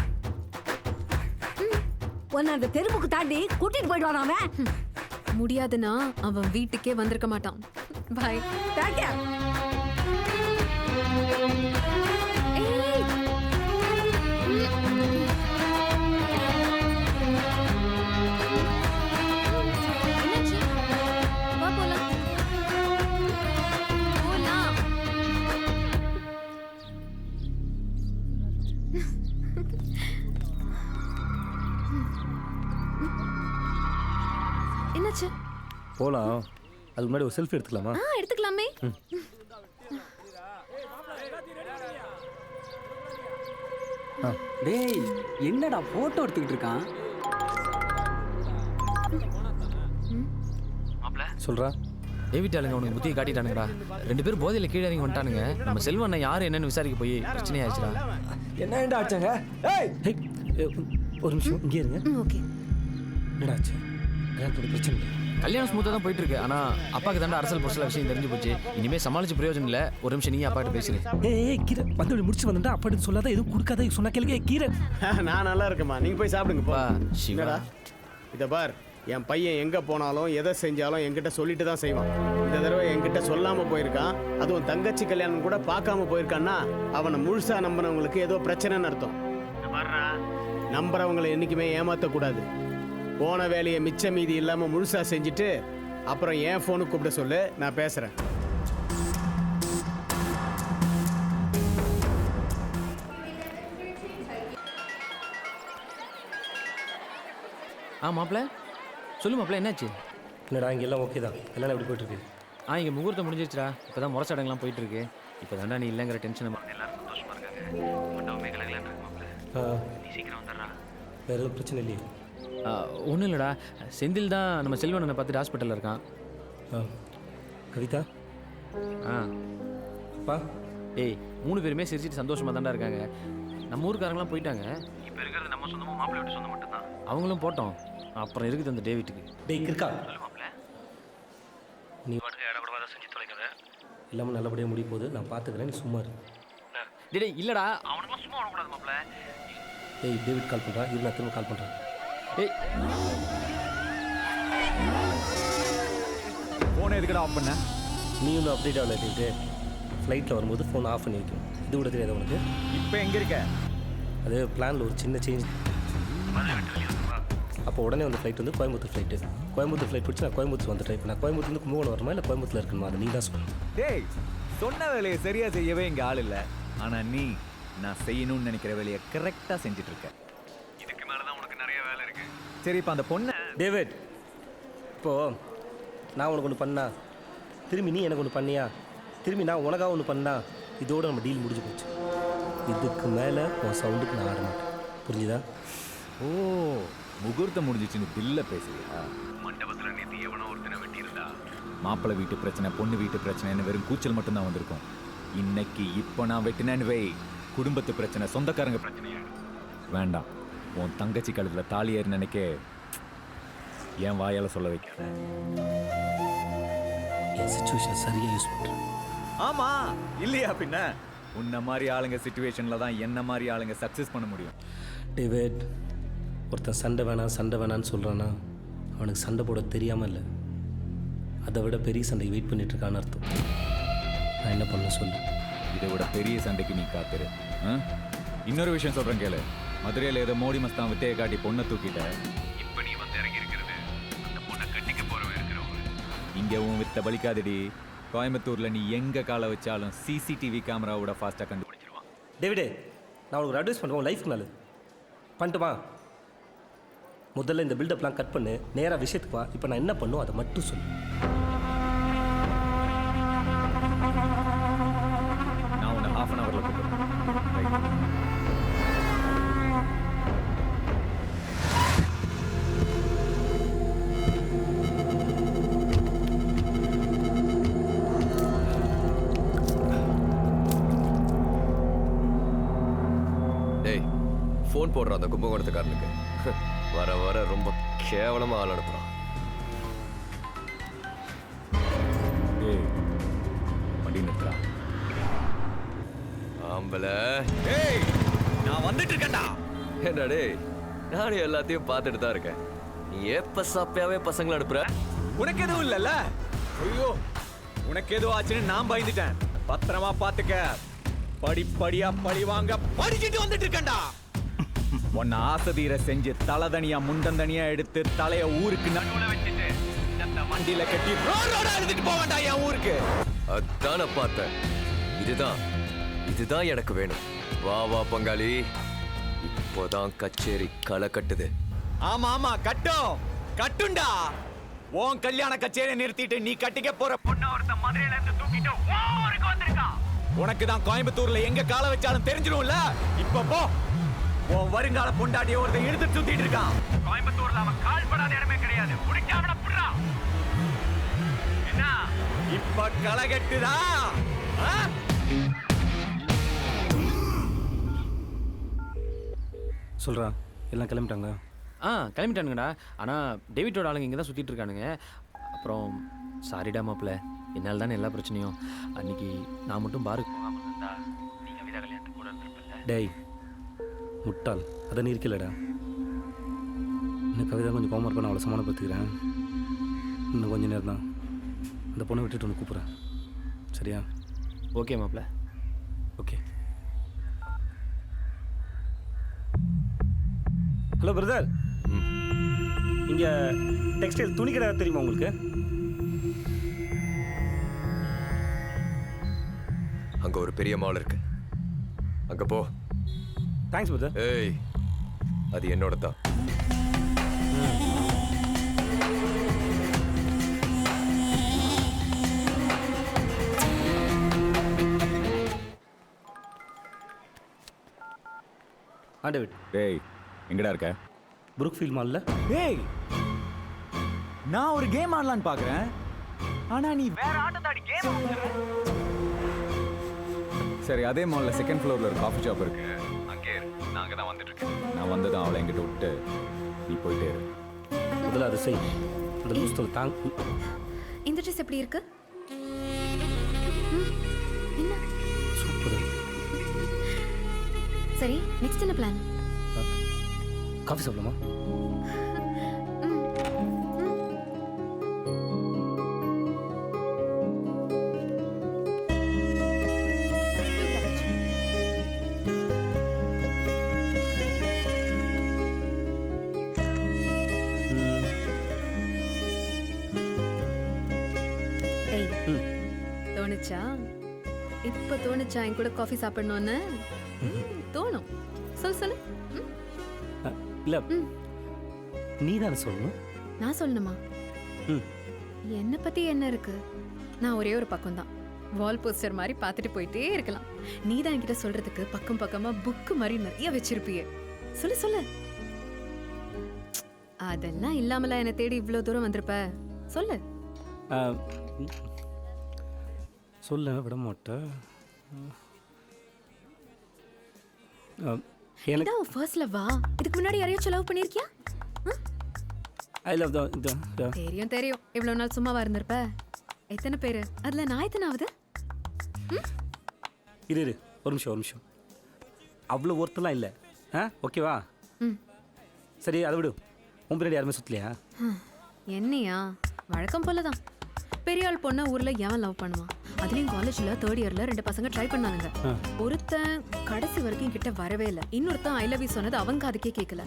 உன்னை அந்த தெருவுக்கு தாண்டி கூட்டிட்டு போயிடுவான் அவன். முடியாதுன்னா அவன் வீட்டுக்கே வந்திருக்க மாட்டான். பாய். Take care. என்னாச்சு? போலாம். அதுக்கு முன்னாடி ஒரு செல்ஃபி எடுத்துக்கலாமா? எடுத்துக்கலாமே. டேய் என்னடா போட்டோ எடுத்துக்கிட்டு இருக்கான்? சொல்கிறா டேவிட் ஆளுங்க அவனுக்கு புத்தியை காட்டிட்டானுங்கடா. 2 பேரும் போதையில் கீழே இறங்கி வந்துட்டானுங்க. நம்ம செல்வண்ணன் யார் என்னன்னு விசாரிக்க போய் பிரச்சனை ஆயிடுச்சுடா. என்ன ஆச்சாங்க? ஒரு நிமிஷம் இங்கே இருங்க. ஓகே. என்னடா ஆச்சு? கல்யாணத்தோட பிரச்சனை இல்லை. கல்யாணம் ஸ்மூத்தாக தான் போயிட்டு இருக்கு. ஆனால் அப்பாவுக்கு தாண்டா அரசல் பொருசல விஷயம் தெரிஞ்சு போச்சு. இனிமேல் சமாளிச்சு பிரயோஜனம் இல்லை. ஒரு நிமிஷம் நீ அப்பாட்ட பேசுறேன். ஏய் கீரை வந்து முடிச்சு வந்துட்டா அப்பாட்டு சொல்லாத எதுவும் கொடுக்காத சொன்னா கேளுங்க கீரை. நான் நல்லா இருக்கேம்மா, நீங்கள் போய் சாப்பிடுங்கப்பா. சிவா இதை பார், என் பையன் எங்கே போனாலும் எதை செஞ்சாலும் என்கிட்ட சொல்லிட்டு தான் செய்வான். இந்த தடவை என்கிட்ட சொல்லாமல் போயிருக்கான், அதுவும் தங்கச்சி கல்யாணம் கூட பார்க்காம போயிருக்கான்னா அவனை முழுசாக நம்பினவங்களுக்கு ஏதோ பிரச்சனைன்னு அர்த்தம். நம்புறவங்களை என்றைக்குமே ஏமாற்றக்கூடாது. போன வேலையை மிச்ச மீதி இல்லாமல் முழுசாக செஞ்சுட்டு அப்புறம் என் ஃபோனுக்கு கூப்பிட சொல்லு, நான் பேசுகிறேன். மாப்பிள்ள சொல்லு மாப்பிள்ள, என்னாச்சு? என்னடா இங்கே எல்லாம் ஓகே தான், கல்யாணம் எப்படி போயிட்டுருக்கு? இங்கே முகூர்த்தம் முடிஞ்சிருச்சுடா. இப்போ தான் முறைச்சடங்கெலாம் போயிட்டு இருக்கு. இப்போ தாண்டா நீ இல்லைங்கிற டென்ஷன். எல்லாரும் சந்தோஷமா இருக்காங்க. மண்டபமே கலகலன்னு இருக்கு மாப்பிள்ள. நீ சீக்கிரம் வந்துடுறா. வேறு எதுவும் பிரச்சனை இல்லையே? ஒன்றும் இல்லைடா, செந்தில் தான் நம்ம செல்வனை பார்த்துட்டு ஹாஸ்பிட்டலில் இருக்கான். கவிதா அப்பா ஏய் 3 பேருமே சிரிச்சிட்டு சந்தோஷமாக தாண்டா இருக்காங்க. நம்ம ஊருக்காரங்களாம் போயிட்டாங்க. இப்போ இருக்கிறது நம்ம சொந்தமாக மாப்பிள்ளை வீட்டு சொந்தம் மட்டும்தான். அவங்களும் போட்டோம். அப்புறம் இருக்குது அந்த டேவிட்டுக்கு. டேய் இருக்கா சொல்லு மாப்பிள்ள. நீ வாடகை இடப்படவாத செஞ்சு தொலைக்காத. எல்லாமே நல்லபடியாக முடிய போகுது, நான் பார்த்துக்கிறேன், நீ சும்மா இரு. டேய் இல்லைடா, அவனுக்குலாம் சும்மா வரக்கூடாது மாப்பிள்ள. டேய் டேவிட் கால் பண்ணுறா, இரு நான் திரும்ப கால் பண்ணுறேன். ஏய் ஃபோனை எதுக்கடா ஆஃப் பண்ண? நீ ஒன்றும் அப்டேட் ஆகல டேவிட்டு. ஃப்ளைட்டில் வரும்போது ஃபோன் ஆஃப் பண்ணி வைக்கணும். இது கூட தெரியாது உனக்கு? இப்போ எங்கே இருக்க? அது பிளானில் ஒரு சின்ன சேஞ்ச். அப்போ உடனே வந்து ஃப்ளைட் வந்து கோயம்புத்தூர் ஃப்ளைட்டு. கோயம்புத்தூர் ஃப்ளைட் பிடிச்சி நான் கோயம்புத்தூர் வந்துட்டேன். இப்போ நான் கோயம்புத்தூர்லேருந்து கும்பகோணம் வரமா இல்லை கோயம்புத்தூரில் இருக்கணுமா? அதை நீ தான் சொல்லணும். டேய் சொன்ன வேலையை சரியாக செய்யவே இங்கே ஆள் இல்லை. ஆனால் நீ நான் செய்யணும்னு நினைக்கிற வேலையை கரெக்டாக செஞ்சுட்டு இருக்க. இதுக்கு மேலே தான் உனக்கு நிறைய வேலை இருக்கு. சரி இப்போ அந்த பொண்ணை டேவிட், இப்போது நான் உனக்கு ஒன்று பண்ணா, திரும்பி நீ எனக்கு ஒன்று பண்ணியா, திரும்பி நான் உனக்காக ஒன்று பண்ணா, இதோடு நம்ம டீல் முடிஞ்சு போச்சு. இதுக்கு மேலே உன் சவுண்டுக்கு நான் ஆட மாட்டேன். புரிஞ்சுதா? ஓ முகூர்த்தம் முடிஞ்சிச்சுன்னு பில்ல பேசுறியா? மண்டபத்தில் நேற்று எவனோ ஒருத்தனை வெட்டியிருந்தா மாப்பிள்ளை வீட்டு பிரச்சனை, பொண்ணு வீட்டு பிரச்சனைன்னு வெறும் கூச்சல் மட்டும்தான் வந்திருக்கும். இன்னைக்கு இப்போ நான் வெட்டினேன்னு வை, குடும்பத்து பிரச்சனை, சொந்தக்காரங்க பிரச்சனை வேண்டாம். உன் தங்கச்சி கழுத்தில் தாலி ஏறி நினைக்க என் வாயால் சொல்ல வைக்காத. என் சிச்சுவேஷன் சரியாக யூஸ் பண்ணுறேன். ஆமா இல்லையா? பின்ன உன்ன மாதிரி ஆளுங்க சிச்சுவேஷனில் தான் என்ன மாதிரி ஆளுங்க சக்ஸஸ் பண்ண முடியும். டேவிட், ஒருத்தன் சண்டை வேணான்னு சொல்கிறான்னா அவனுக்கு சண்டை போட தெரியாமல் இல்லை, அதை விட பெரிய சண்டைக்கு வெயிட் பண்ணிட்டுருக்கான்னு அர்த்தம். நான் என்ன பண்ண சொல்லு? இதை விட பெரிய சண்டைக்கு நீ காத்துரு. இன்னொரு விஷயம் சொல்கிறேன் கேளு. மதுரையில் ஏதோ மோடி மஸ்தான் வித்தையை காட்டி பொண்ணை தூக்கிட்ட. இப்போ நீ வந்து இறங்கி இருக்கிறது அந்த பொண்ணை கட்டிக்க போகிறவன் இருக்கிறவங்க. இங்கே உன் வித்த பலிக்காதடி. கோயம்புத்தூரில் நீ எங்கே காலை வச்சாலும் சிசிடிவி கேமராவோட ஃபாஸ்ட்டாக கண்டுபிடிச்சிருவான். டேவிடே, நான் உனக்கு ஒரு அட்வைஸ் பண்ணுவேன், உன் லைஃப்க்கு நல்லது. பண்ணிட்டுமா? முதல்ல இந்த பில்டப்லாம் கட் பண்ணு, நேராக விஷயத்துக்கு வா. இப்போ நான் என்ன பண்ணும் அதை மட்டும் சொல்லு. நான் உன்னை ½ அன் ஹவரில் கூப்பிடுறேன். டேய் ஃபோன் போடுறான் அந்த கும்பகோணத்துக்காரனுக்கு. வர வர ரொம்ப கேவலமாக ஆள் அனுப்புகிறான். வண்டி நிறுத்துறா. ஆம்பளை டேய் நான் வந்துட்டு இருக்கேன்டா. ஏண்டா டேய், நானும் எல்லாத்தையும் பார்த்துட்டு தான் இருக்கேன். நீ எப்போ சாப்பியாவே பசங்களை அனுப்புற? உனக்கு எதுவும் இல்லைல்ல? ஐயோ உனக்கு எதுவும் ஆச்சுன்னு நான் பயந்துட்டேன். பத்திரமா பார்த்துக்க. படிப்படியா பழி வாங்க படிச்சுட்டு வந்துட்டு இருக்கேன்டா. உன்னை ஆசதீர செஞ்சு தலதனியா முண்டந்தனியா எடுத்து தலைய ஊருக்கு நடுவுல வச்சுட்டு இந்த வண்டியில கட்டி ரோடோட எடுத்துட்டு போக வேண்டாம் என் ஊருக்கு. அதான் நான் பார்த்தேன். இதுதான் எனக்கு வேணும். வா வா பங்காளி, இப்போதான் கச்சேரி களை கட்டுது. ஆமா ஆமா கட்டுண்டா. உன் கல்யாண கச்சேரியை நிறுத்திட்டு நீ கட்டிக்க போற பொண்ணு ஒருத்த மதுரையில இருந்து தூக்கிட்டு ஊருக்கு வந்திருக்கான். உனக்கு தான் கோயம்புத்தூர்ல எங்க காலை வச்சாலும் தெரிஞ்சிடும்ல. இப்ப போ, உன் வருங்கால பொண்டாட்டிய ஒருத்தன் எடுத்து சுத்திட்டு இருக்கான். கோயம்புத்தூர்ல அவன் கால் படாத இடமே கிடையாது. முடிக்காம புடுறா. இப்ப களகட்டுதா? சொல்கிறா எல்லாம் கிளம்பிட்டாங்க. கிளம்பிட்டானுங்கடா. ஆனால் டேவிட்டோட ஆளுங்க இங்கே தான் சுற்றிட்டு இருக்கானுங்க. அப்புறம் சாரிடா மாப்பிள்ள, என்னால் தானே எல்லா பிரச்சனையும். அன்னைக்கு நான் மட்டும் பாருக்கு போகாமல் இருந்தா நீங்கள் கவிதா கல்யாணத்துக்கு கூட இருந்திருப்பில்ல. டேய் முட்டாள், அதை நீ இருக்கலடா. இன்னும் கவிதா கொஞ்சம் கோமர் பண்ண அவளை சமாளப்படுத்திக்கிறேன். இன்னும் கொஞ்சம் நேரம் தான். அந்த பொண்ணை விட்டுட்டு ஒன்று கூப்பிட்றேன், சரியா? ஓகே மாப்பிள்ள. ஓகே. ஹலோ பிரதர், இங்கே டெக்ஸ்டைல் துணி கடை தெரியுமா உங்களுக்கு? அங்க ஒரு பெரிய மால் இருக்கு, அங்க போ. Thanks brother. ஏய், அது என்னோட தான். டேவிட். டேய், எங்கடா இருக்க? புரூக்ஃபீல்ட் மால்ல. டேய், நான் ஒரு கேம் ஆடலான்னு பார்க்குறேன், ஆனா நீ வேற ஆட்டத்தாடி கேம் ஆடுற. சரி, அதே மால்ல செகண்ட் ஃப்ளோர்ல ஒரு காஃபி ஷாப் இருக்கு, அங்கே இரு. நான் அங்கே தான் வந்துட்டு இருக்கேன். நான் வந்ததும் அவளை என்கிட்ட விட்டு நீ போயிட்டே இரு. முதல்ல அதை செய். அந்த லூஸ்தல் தாங்க. இந்த ட்ரெஸ் எப்படி இருக்கு? என்ன? சூப்பர். சரி, நெக்ஸ்ட் என்ன பிளான்? காஃபி சாப்பிடலாமா? தோணுச்சா? இப்ப தோணுச்சா என் கூட காஃபி சாப்பிடணும்னு? தோணும். சொல்லு. இல்ல, நீ தானே சொல்லணும். நான் சொல்லணுமா? என்ன பத்தி என்ன இருக்கு? நான் ஒரே ஒரு பக்கம் தான். வால் போஸ்டர் மாதிரி பார்த்துட்டு போயிட்டே இருக்கலாம். நீ தான் என்கிட்ட சொல்றதுக்கு பக்கம் பக்கமா புக்கு மாதிரி நிறைய வச்சிருப்பியே. சொல்லு. அதெல்லாம் இல்லாமல என்னை தேடி இவ்வளவு தூரம் வந்திருப்ப. சொல்லு. சொல்ல விட மாட்டேன். எனக்கு ஃபர்ஸ்ட் லவ்வா? இதுக்கு முன்னாடி யாரையாச்சும் லவ் பண்ணிருக்கியா? ஐ லவ் தெரியும். இவ்வளவு நாள் சும்மாவா இருந்திருப்ப? எத்தனை பேரு? அதுல நான் எத்தனாவது? இரு ஒரு நிமிஷம். அவ்வளோ ஒருத்தெல்லாம் இல்லை. ஓகேவா? சரி, அதை விடு. உன் பின்னாடி யாருமே சுத்தலையா? என்னையா? வழக்கம் போலதான். பெரிய ஆள் பொண்ணை ஊர்ல எவன் லவ் பண்ணுவான்? அதுலயும் காலேஜ்ல 3rd இயர்ல 2 பசங்க ட்ரை பண்ணானுங்க. ஒருத்தன் கடைசி வரைக்கும் கிட்ட வரவே இல்லை. இன்னொருத்தன் ஐ லவ் யூ சொன்னது அவங்க அதுக்கே கேட்கல.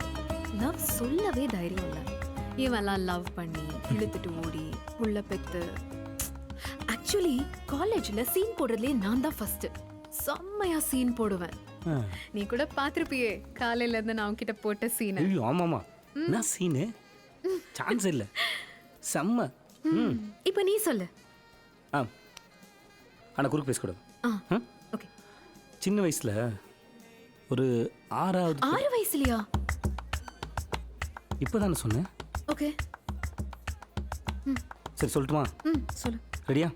லவ் சொல்லவே தைரியம் இல்லை. இவெல்லாம் லவ் பண்ணி இழுத்துட்டு ஓடி உள்ள பெத்து. ஆக்சுவலி காலேஜ்ல சீன் போடுறதுலயே நான் தான் ஃபர்ஸ்ட். செம்மையா சீன் போடுவேன். நீ கூட பாத்திருப்பியே காலையில இருந்து நான் உன்கிட்ட போட்ட சீன். ஆமாமா, நான் சீனு சான்ஸ் இல்லை. செம்ம. இப்போ நீ சொல்லு. ஆனால் குறுக்கு பேசக்கூடாது. ஓகே. சின்ன வயசுல ஒரு 6 வயசுலையா? இப்போதானே சொன்னேன். ஓகே. சரி, சொல்லட்டுமா? சொல்லு. ரெடியா?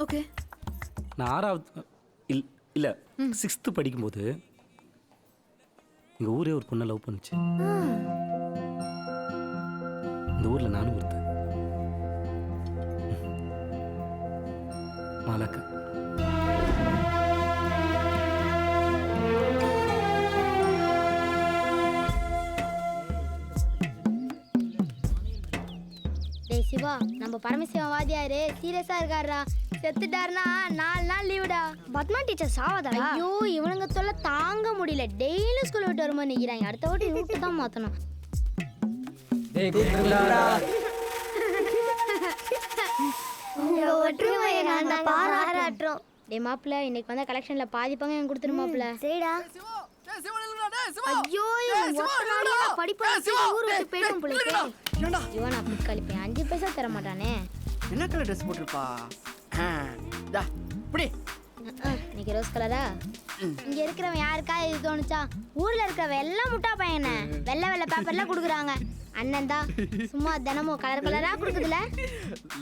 ஓகே. நான் 6வது இல்லை 6th படிக்கும்போது எங்கள் ஊரே ஒரு பொண்ணை லவ் பண்ணுச்சு. இந்த ஊரில் நானும் ஒருத்தன். மாலாக்கா. டேய் சிவா, நம்ம பரமசிவம் வாதியாரு சீரியஸா இருக்காருடா. செத்துட்டாருன்னா 4 நாள் லீவுடா. பத்மா டீச்சர் சாவதா? ஐயோ, இவனுங்க தொல்லை தாங்க முடியல. டெய்லி ஸ்கூல் விட்டு வரும்போது நிற்கிறாங்க. அடுத்த வாட்டி ரூட்டு தான் மாற்றணும். பாராட்டுறோம். டேய் மாப்பிள்ள, இன்னைக்கு வந்த கலெக்ஷன்ல பாதி பங்கு எனக்கு கொடுத்துரு மாப்பிள்ள. சரிடா. ஐயோ, படிப்பா ஊர் விட்டு போயிடும் பிள்ளைக்கு. இவன் அப்படி கழிப்பேன். 5 பைசா தர மாட்டானே. என்ன கலர் ட்ரெஸ் போட்டிருப்பா? இன்னைக்கு ரோஸ் கலரா? இங்க இருக்கிறவன் யாருக்கா இது தோணுச்சா? ஊர்ல இருக்கிறவன் எல்லாம் முட்டா பையனை வெள்ளை பேப்பர்ல குடுக்குறாங்க. அண்ணன் தான் சும்மா தினமும் கலர் கலரா குடுக்குதுல.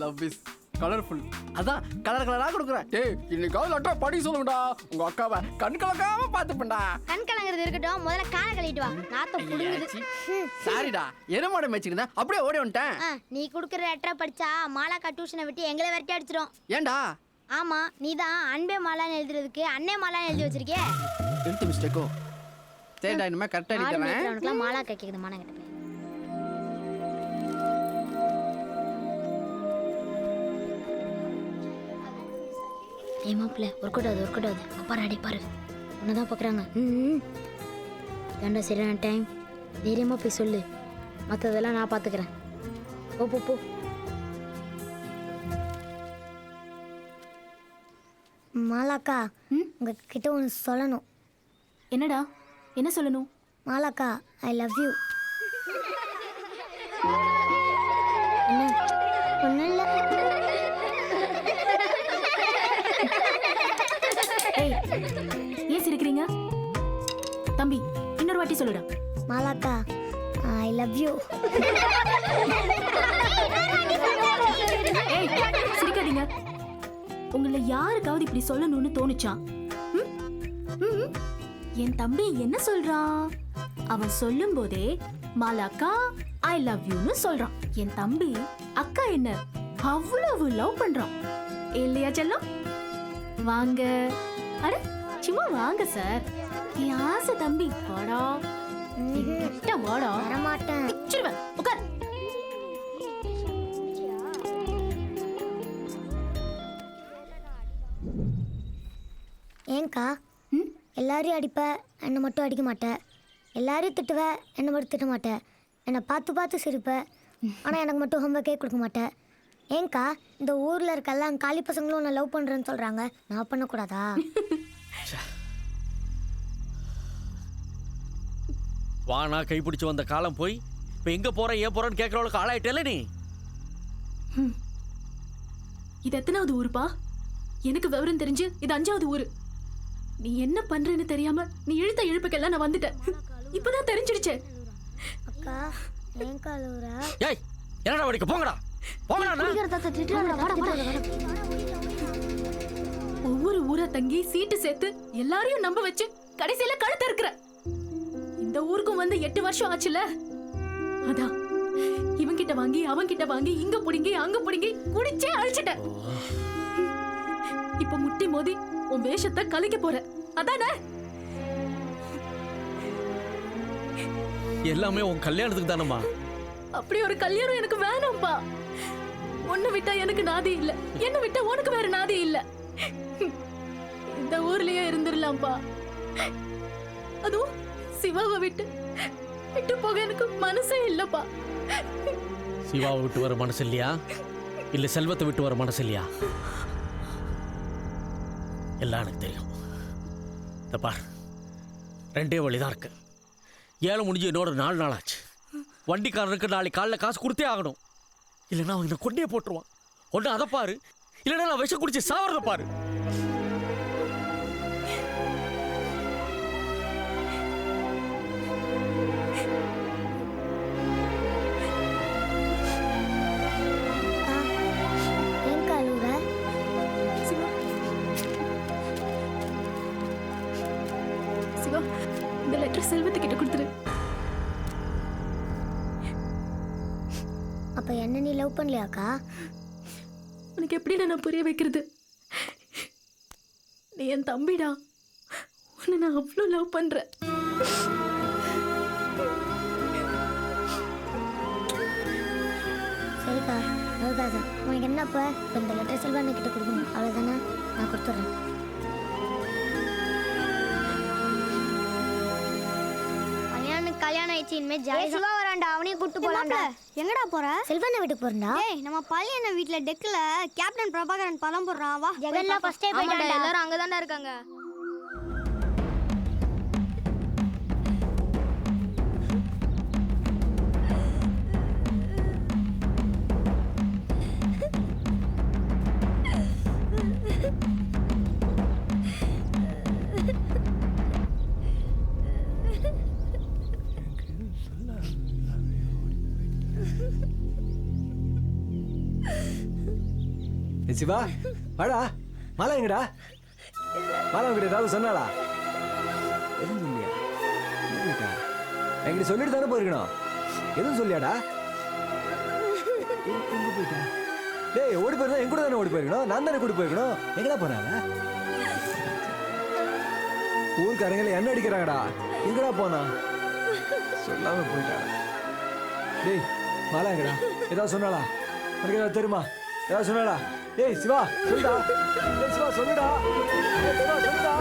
லவ் இஸ் கலர்ஃபுல் அதான் கலர் கலரா கொடுக்குறேன். டேய் இன்னைக்காவது லெட்டர் படி சொல்லுங்கடா. உங்க அக்காவை கண் கலக்காம பார்த்துப்பேன்டா. கண் கலங்கிறது இருக்கட்டும், முதல்ல காலை கழிட்டு வா. நாத்தம் புடுங்குது. சாரிடா, எருமாடு மேய்ச்சிருந்தேன் அப்படியே ஓடி வந்துட்டேன். நீ கொடுக்குற லெட்டரை படிச்சா மாலாக்கா டியூஷனை விட்டு எங்களை விரட்டி அடிச்சிடும். ஏன்டா? ஆமா, நீ தான் அன்பே மாலான்னு எழுதுறதுக்கு அண்ணே மாலான்னு எழுதி வச்சிருக்கே. எழுத்து மிஸ்டேக்கோ? சரிடா, இனிமே கரெக்டா எழுதிக்கிறேன். உனக்குலாம் மாலாக்கா கேக்குது மானம் கிட்ட. ஏய் மாப்பிள்ள, ஒர்க் அவுட் ஆகுது. அப்பா அடி பாரு, உன்னதான் பார்க்குறாங்க. ஏண்டா சரியான டைம், தைரியமாக போய் சொல்லு. மற்றதெல்லாம் நான் பார்த்துக்கிறேன். போ. மாலாக்கா, உங்ககிட்ட ஒன்று சொல்லணும். என்னடா? என்ன சொல்லணும்? மாலாக்கா, ஐ லவ் யூ. என்ன? ஒன்றும் இல்லை. ஏன் சிரிக்கிறீங்க? தம்பி, இன்னொரு வாட்டி சொல்லுடா. மாலாக்கா, ஐ லவ் யூ. ஏய், சிரிக்காதீங்க. உங்களை யாருக்காவது இப்படி சொல்லணும்னு தோணுச்சா? என் தம்பி என்ன சொல்றான்? அவன் சொல்லும் போதே மாலாக்கா ஐ லவ் யூன்னு சொல்றான். என் தம்பி அக்கா என்ன அவ்வளவு லவ் பண்றான் இல்லையா செல்லம்? வாங்க. அட சும்மா வாங்க சார். என் ஆசை தம்பி, வாடா. கிட்ட வாடா. வரமாட்டேன். பிச்சிருவேன். உட்கார். ஏங்கா எல்லாரையும் அடிப்ப, என்னை மட்டும் அடிக்க மாட்டேன். எல்லாரையும் திட்டுவ, என்னை மட்டும் திட்ட மாட்டேன். என்னை பார்த்து சிரிப்ப, ஆனால் எனக்கு மட்டும் ஹோம்ஒர்க்கே கொடுக்க மாட்டேன். ஏங்கா இந்த ஊரில் இருக்க எல்லாம் காலி பசங்களும் உன்னை லவ் பண்ணுறேன்னு சொல்கிறாங்க, நான் பண்ணக்கூடாதா? வானா கைப்பிடிச்சு வந்த காலம் போய் இப்போ எங்கே போகிறேன் ஏன் போகிறேன்னு கேட்குறவளுக்கு ஆளாயிட்டேல நீ. இது எத்தனாவது ஊருப்பா? எனக்கு விவரம் தெரிஞ்சு இது 5வது ஊரு. நீ என்ன பண்றேன்னு தெரியாம நீ இழுத்த இழுப்புக்கெல்லாம் நான் வந்துட்டேன். இப்பதான் தெரிஞ்சிடுச்சே. அக்கா ஏன் காலூரா? ஏய் என்னடா வடிக்க போங்கடா. ஒவ்வொரு ஊரா தங்கி சீட்டு சேர்த்து எல்லாரையும் நம்ப வச்சு கடைசியில கழுத்த இருக்கிற. இந்த ஊருக்கும் வந்து 8 வருஷம் ஆச்சுல. அதான் இவங்கிட்ட வாங்கி அவங்கிட்ட வாங்கி இங்க புடிங்கி அங்க புடிங்கி குடிச்சே அழிச்சிட்டேன். இப்ப முட்டி மோதி உன் வேஷத்தை கலைக்க போற, அதானே? எல்லாமே உன் கல்யாணத்துக்கு தானம்மா. அப்படி ஒரு கல்யாணம் எனக்கு வேணாம்பா. ஒண்ணு விட்டா எனக்கு நாதி இல்ல, என்ன விட்டா உனக்கு வேற நாதி இல்ல. இந்த ஊர்லயே இருந்துடலாம்பா. அதுவும் சிவாவை விட்டு போக எனக்கு மனசே இல்லப்பா. சிவாவை விட்டு வர மனசு இல்லையா? இல்ல செல்வத்தை விட்டு வர மனசு இல்லையா? எல்லாம் எனக்கு தெரியும். இந்த பார், 2 வழிதான் இருக்கு. 7 முடிஞ்சு இன்னொரு 4 நாள் ஆச்சு. வண்டிக்காரனுக்கு நாளைக்கு காலைல காசு கொடுத்தே ஆகணும். இல்லைன்னா அவன் என்னை கொண்டே போட்டுருவான். ஒன்று அதை பாரு, இல்லைன்னா நான் விஷம் குடிச்சு சாவறத பாரு. சிவா, இந்த லெட்டர் செல்வத்துக்கிட்ட கொடுத்துரு. அப்ப என்ன நீ லவ் பண்ணலையாக்கா? உனக்கு எப்படி நான் புரிய வைக்கிறது? நீ என் தம்பிடா. உன்னை நான் அவ்வளோ லவ் பண்றேன். சரிக்கா, அவ்வளோதாதா. உனக்கு என்னப்பா? இப்போ இந்த லெட்டர் செல்வா கிட்ட கொடுக்கணும், அவ்வளோதானே? நான் கொடுத்துட்றேன். கல்யாணம் ஆயிடுச்சு, இனிமே ஜாலியா சிவா வரான்டா, அவனையும் கூட்டு போலாம்டா. எங்கடா போற? செல்வண்ண வீட்டுக்கு போறேன்டா. டேய் நம்ம பள்ளியண்ண வீட்ல டெக்ல கேப்டன் பிரபாகரன் படம் போடுறான், வா. ஜெகன்லாம் ஃபர்ஸ்டே போயிட்டான்டா. எல்லாரும் அங்க தான்டா இருக்காங்க. சிவா வாடா மாலா எங்கடா மாலா உங்ககிட்ட ஏதாவது சொன்னாளா எதுவும் சொல்லியா என்கிட்ட சொல்லிட்டு தானே போயிருக்கணும் எதுவும் சொல்லியாடா எங்க போயிட்டா டேய் ஓடி போயிருந்தா என் கூட தானே ஓடி போயிருக்கணும் நான் தானே கூட்டி போயிருக்கணும் எங்கடா போனாங்க ஊருக்காரங்கள என்ன அடிக்கிறாங்கடா எங்கடா போனா சொல்லாம போயிட்டாடா டேய் மாலா எங்கடா ஏதாவது சொன்னாளா உனக்கு ஏதாவது தெரியுமா ஏதாவது சொன்னாளா டேய் சிவா சொல்லுடா டேய் சிவா சொல்லுடா டேய் சிவா சொல்லுடா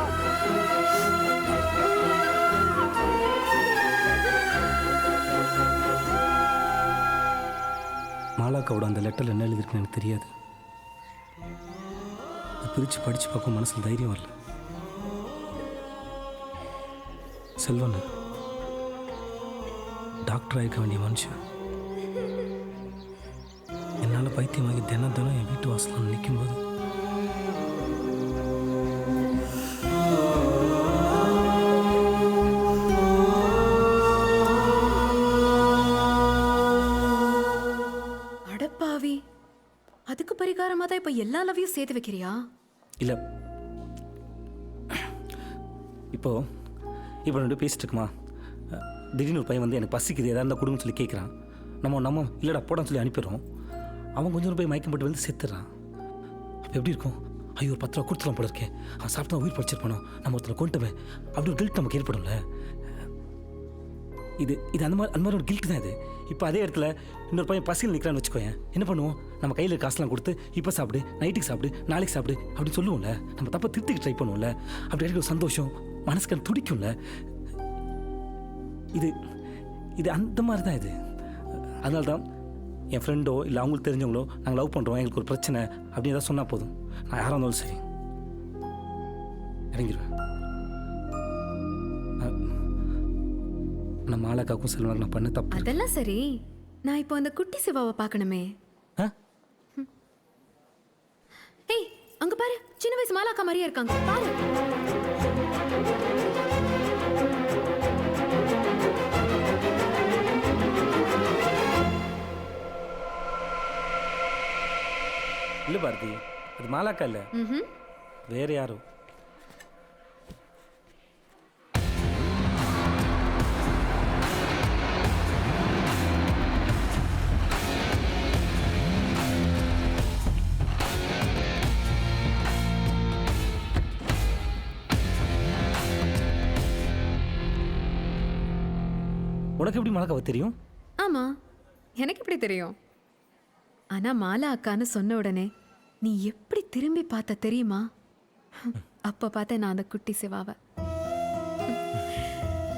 மாலாக்காவோட அந்த லெட்டரில் என்ன எழுதிருக்குன்னு எனக்கு தெரியாது. பிரித்து படித்து பார்க்க மனசில் தைரியம் வரல. செல்வன் டாக்டர் ஆகிக்க வேண்டிய மனுஷன் என்னால் பைத்தியமாகி தினம் தினம் என் வீட்டு வாசலில் நிற்கும்போது அடப்பாவி, அதுக்கு பரிகாரமாக தான் இப்போ எல்லா லவ்வையும் சேர்த்து வைக்கிறியா? இல்லை, இப்போ ரெண்டு பேசிட்டு இருக்குமா, திடீர்னு ஒரு பையன் வந்து எனக்கு பசிக்குது ஏதாவது இருந்தால் கொடுன்னு சொல்லி கேட்குறான். நம்ம இல்லைடா போடான்னு சொல்லி அனுப்பிடுறோம். அவன் கொஞ்சம் போய் மயக்கம் போட்டு வந்து செத்துறான். அப்போ எப்படி இருக்கும்? ஐயோ 10 ரூபா கொடுத்துலாம் போல இருக்கேன், அவன் சாப்பிட்டா உயிர் படிச்சிருப்பானோ, நம்ம ஒருத்தனை கொண்டுவேன் அப்படி ஒரு கில்ட் நமக்கு ஏற்படும்ல. இது அந்த மாதிரி ஒரு கில்ட் தான் இது. இப்போ அதே இடத்துல இன்னொரு பையன் பசியில் நிற்கிறான்னு வச்சுக்கோயேன், என்ன பண்ணுவோம்? நம்ம கையில் காசுலாம் கொடுத்து இப்போ சாப்பிடு, நைட்டுக்கு சாப்பிடு, நாளைக்கு சாப்பிடு அப்படின்னு சொல்லுவோம்ல. நம்ம தப்பை திருத்திக்கு ட்ரை பண்ணுவோம்ல. அப்படி எனக்கு ஒரு சந்தோஷம் மனசுக்கு துடிக்கும்ல. இது அந்த மாதிரி தான் இது. அதனால தான் என் ஃப்ரெண்டோ இல்லை அவங்களுக்கு தெரிஞ்சவங்களோ நாங்கள் லவ் பண்ணுறோம், எங்களுக்கு ஒரு பிரச்சனை அப்படின்னு ஏதாவது சொன்னால் போதும், நான் யாராக இருந்தாலும் சரி இறங்கிடுவேன். நம்ம மாலாக்காவுக்கும் செல்வனுக்கு நான் பண்ண தப்பு. அதெல்லாம் சரி, நான் இப்போ அந்த குட்டி சிவாவை பார்க்கணுமே. ஏய், அங்க பாரு, சின்ன வயசு மாலாக்கா மாதிரியே இருக்காங்க பாரு. இல்லை பாரதி, அது மாலாக்கா இல்லை, வேற யாரும். உனக்கு எப்படி மாலாக்காவை தெரியும்? ஆமா, எனக்கு எப்படி தெரியும்? ஆனா மாலா அக்கான்னு சொன்ன உடனே நீ எப்படி திரும்பி பார்த்த தெரியுமா? அப்ப பார்த்தேன் நான் அந்த குட்டி சிவாவை.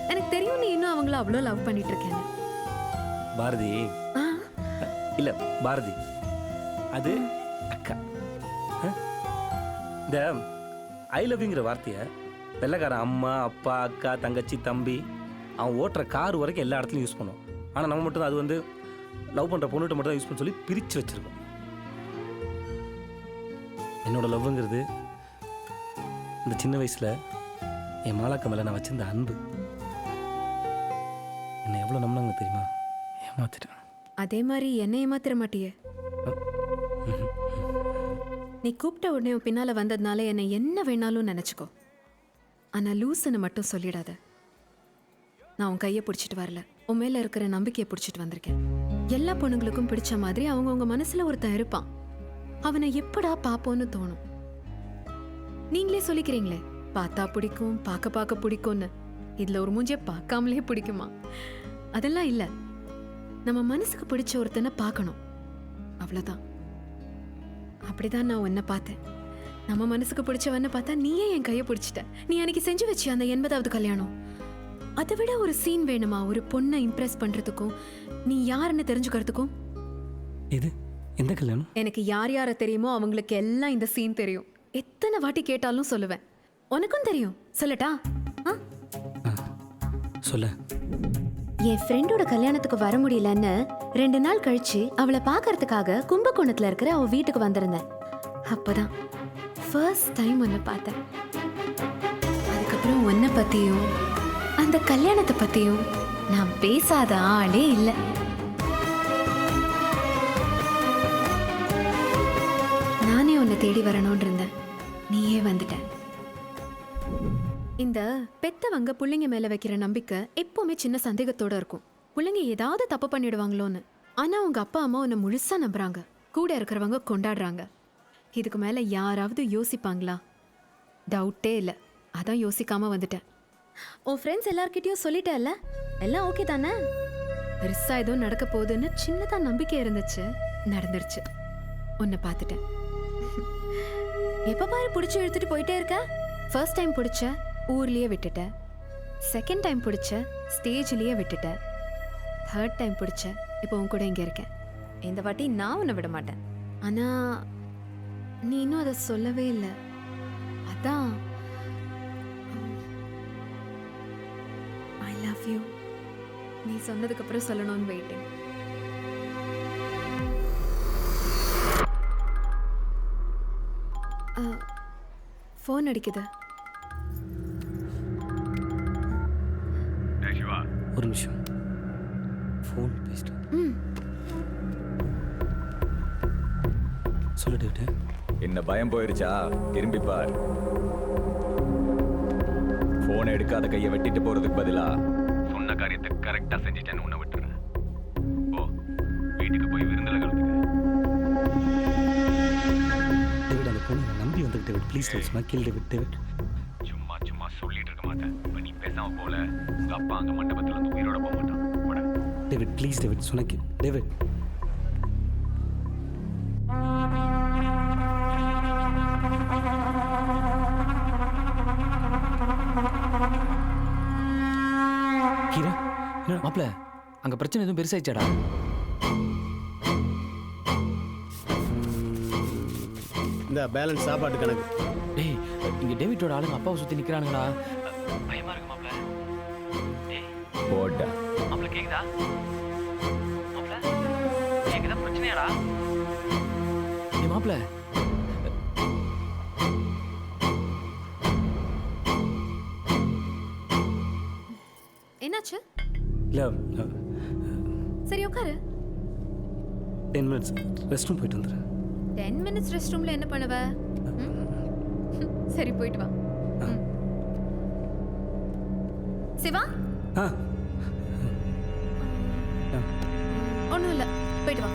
எனக்கு தெரியும் நீ இன்னும் அவங்கள அவ்வளோ லவ் பண்ணிட்டு இருக்கேன்னு. பாரதி இல்ல பாரதி, அது அக்கா. இந்த ஐ லவ்ங்கிற வார்த்தையை வெள்ளைக்காரன் அம்மா அப்பா அக்கா தங்கச்சி தம்பி அவன் ஓட்டுற கார் வரைக்கும் எல்லா இடத்துலையும் யூஸ் பண்ணுவோம். ஆனால் நம்ம மட்டும் அது வந்து லவ் பண்ணுற பொண்ணுகிட்ட மட்டும் தான் யூஸ் பண்ண சொல்லி பிரித்து வச்சுருக்கோம். என்னோட லவ்ங்கிறது இந்த சின்ன வயசில் என் மாலாக்கா மேலே நான் வச்சிருந்த அன்பு. என்னை எவ்வளோ நம்பினாங்க தெரியுமா? ஏமாத்திட்டேன். அதே மாதிரி என்னை ஏமாத்திர மாட்டியே. நீ கூப்பிட்ட உடனே உன் பின்னால வந்ததுனால என்னை என்ன வேணாலும் நினச்சிக்கோ. ஆனால் லூசுன்னு மட்டும் சொல்லிடாத. நான் உன் கையை பிடிச்சிட்டு வரல, உன் மேலே இருக்கிற நம்பிக்கையை பிடிச்சிட்டு வந்திருக்கேன். எல்லா பொண்ணுங்களுக்கும் பிடிச்ச மாதிரி அவங்கவுங்க மனசுல ஒருத்தன் இருப்பான். அவனை எப்படா பாப்போன்னு தோணும். நீங்களே சொல்லிக்கிறீங்களே, பார்த்தா பிடிக்கும், பார்க்க பிடிக்கும்னு. இதுல ஒரு மூஞ்சிய பார்க்காமலே பிடிக்குமா? அதெல்லாம் இல்லை. நம்ம மனசுக்கு பிடிச்ச ஒருத்தனை பார்க்கணும், அவ்வளோதான். அப்படிதான் நான் உன்னை பார்த்தேன். நம்ம மனசுக்கு பிடிச்சவன்னு பார்த்தா நீயே என் கையை பிடிச்சிட்ட. நீ அன்னைக்கு செஞ்சு வச்சு அந்த 80வது கல்யாணம், அதை விட ஒரு சீன் வேணுமா? ஒரு பொண்ணை இம்ப்ரெஸ் பண்றதுக்கும் நீ யாருன்னு தெரிஞ்சுக்கிறதுக்கும். இது எந்த கல்யாணம்? எனக்கு யார் யாரை தெரியுமோ அவங்களுக்கு எல்லாம் இந்த சீன் தெரியும். எத்தனை வாட்டி கேட்டாலும் சொல்லுவேன். உனக்கும் தெரியும், சொல்லட்டா? சொல்ல. என் ஃப்ரெண்டோட கல்யாணத்துக்கு வர முடியலன்னு 2 நாள் கழிச்சு அவளை பார்க்கறதுக்காக கும்பகோணத்துல இருக்கிற அவ வீட்டுக்கு வந்திருந்தேன். அப்பதான் ஃபர்ஸ்ட் டைம் உன்னை பார்த்தேன். அதுக்கப்புறம் உன்னை பத்தியும் அந்த கல்யாணத்தை பத்தியும் நான் பேசாத ஆளே இல்லை. நானே தேடி வரணும்னு இருந்தேன், நீயே வந்துட்ட. இந்த பெத்தவங்க பிள்ளைங்க மேல வைக்கிற நம்பிக்கை எப்பவுமே சின்ன சந்தேகத்தோட இருக்கும். பிள்ளைங்க ஏதாவது தப்பு பண்ணிடுவாங்களோன்னு. ஆனா உங்க அப்பா அம்மா உன்னை முழுசா நம்புறாங்க, கூட இருக்கிறவங்க கொண்டாடுறாங்க. இதுக்கு மேல யாராவது யோசிப்பாங்களா? டவுட்டே இல்லை. அதான் யோசிக்காம வந்துட்டேன். உன் ஃப்ரெண்ட்ஸ் எல்லார்கிட்டயும் சொல்லிட்டேல்ல, எல்லாம் ஓகே தானே? பெருசா ஏதோ நடக்க போகுதுன்னு சின்னதா நம்பிக்கை இருந்துச்சு, நடந்துருச்சு. உன்னை பார்த்துட்டேன். எப்ப பாரு பிடிச்சி இழுத்துட்டு போயிட்டே இருக்க. ஃபர்ஸ்ட் டைம் பிடிச்ச ஊர்லயே விட்டுட்ட, செகண்ட் டைம் பிடிச்ச ஸ்டேஜ்லயே விட்டுட்ட, தேர்ட் டைம் பிடிச்ச இப்போ உன் கூட இங்க இருக்கேன். இந்த வாட்டி நான் உன்னை விட மாட்டேன். ஆனா நீ இன்னும் அதை சொல்லவே இல்லை. அதான் ஐ லவ் யூ நீ சொன்னதுக்கு அப்புறம் சொல்லணும்னு வெயிட்டிங். ஃபோன் அடிக்குது. ஒரு நிமிஷம் ஃபோன் பேசிட்டு சொல்லிட்டு என்ன பயம் போயிருச்சா? திரும்பி பார். போனை எடுக்காத கையை வெட்டிட்டு போறதுக்கு பதிலா சொன்ன காரியத்தை கரெக்டா செஞ்சுட்டேன்னு உன்னை விட்டுறேன். ஓ, வீட்டுக்கு போய் விருந்தில் கலந்துக்க. டேவிட், அந்த பொண்ணு நம்பி வந்துட்டு டேவிட், ப்ளீஸ் சொன்னா கேள் டேவிட். டேவிட் சும்மா சும்மா சொல்லிட்டு இருக்க மாட்டேன். இப்போ நீ பேசாம போல உங்க அப்பா அங்க மண்டபத்துல இருந்து உயிரோட போக மாட்டான். போட டேவிட், ப்ளீஸ் டேவிட், சொன்னா கேள் டேவிட். கீரா, மாப்பிள்ள அங்க பிரச்சனை எதுவும் பெருசாயிச்சாடா? இந்த பேலன்ஸ் சாப்பாட்டு கணக்கு. டேய், இங்க டேவிட்டோட ஆளுங்க அப்பாவை சுத்தி நிக்கிறானுங்கடா. பயமா இருக்கு மாப்பிள்ள. டேய் போடா. மாப்பிள்ள கேக்குதா? மாப்பிள்ள கேக்குதா? பிரச்சனையாடா? டேய் மாப்பிள்ள, என்னாச்சு? இல்லை, சரி உட்காரு. 10 minutes ரெஸ்ட் ரூம் போயிட்டு வந்துடுறேன். 10 minutes ரெஸ்ட் ரூம்ல என்ன பண்ணுவ? சரி போயிட்டு வா. சிவா, ஒன்றும் இல்லை, போயிட்டு வா.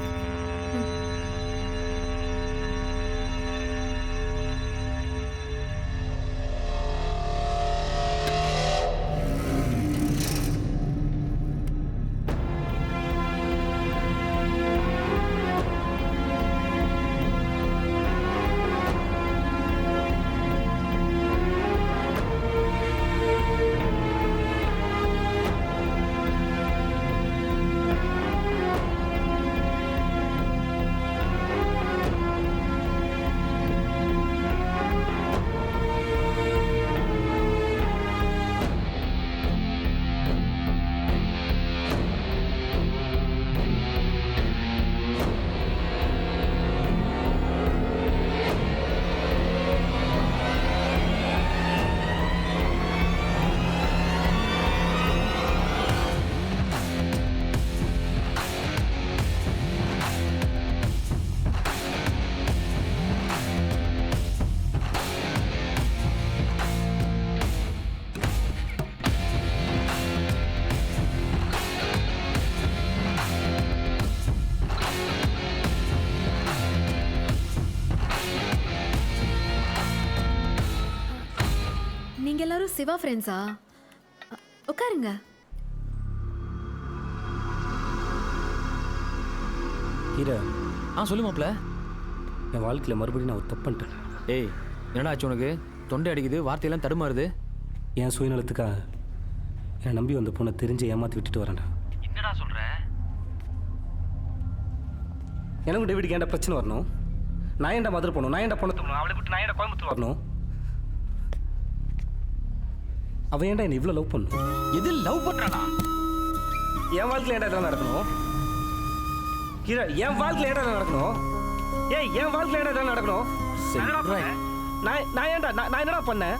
நீங்க எல்லாரும் சிவா ஃப்ரெண்ட்ஸா? உட்காருங்க. கீரா, சொல்லு மாப்பிள்ள. என் வாழ்க்கையில் மறுபடியும் நான் ஒரு தப்பு பண்ணிட்டேன். ஏய், என்னடா ஆச்சு உனக்கு? தொண்டை அடிக்குது, வார்த்தையெல்லாம் தடுமாறுது. என் சுயநலத்துக்காக என்னை நம்பி வந்த பொண்ணை தெரிஞ்சு ஏமாற்றி விட்டுட்டு வரேன்டா. என்னடா சொல்ற? எனக்கு டேவிடுக்கு ஏன்டா பிரச்சனை வரணும்? நான் ஏன்டா மதுரை போகணும்? நான் ஏன்டா பொண்ணு தரணும்? அவளை விட்டு நான் ஏன்டா கோயம்புத்தூர் வரணும்? அவன் ஏன்டா என்ன இவ்வளோ லவ் பண்ணும்? எது லவ் பண்றானா? என் வாழ்க்கையில் ஏன்டா இதெல்லாம் நடக்கணும்? கீரா, என் வாழ்க்கையில் ஏன்டா நடக்கணும்? ஏய், என் வாழ்க்கையில் ஏன்டா இதெல்லாம் நடக்கணும்? நான் ஏன்டா நான் என்னடா பண்ணேன்?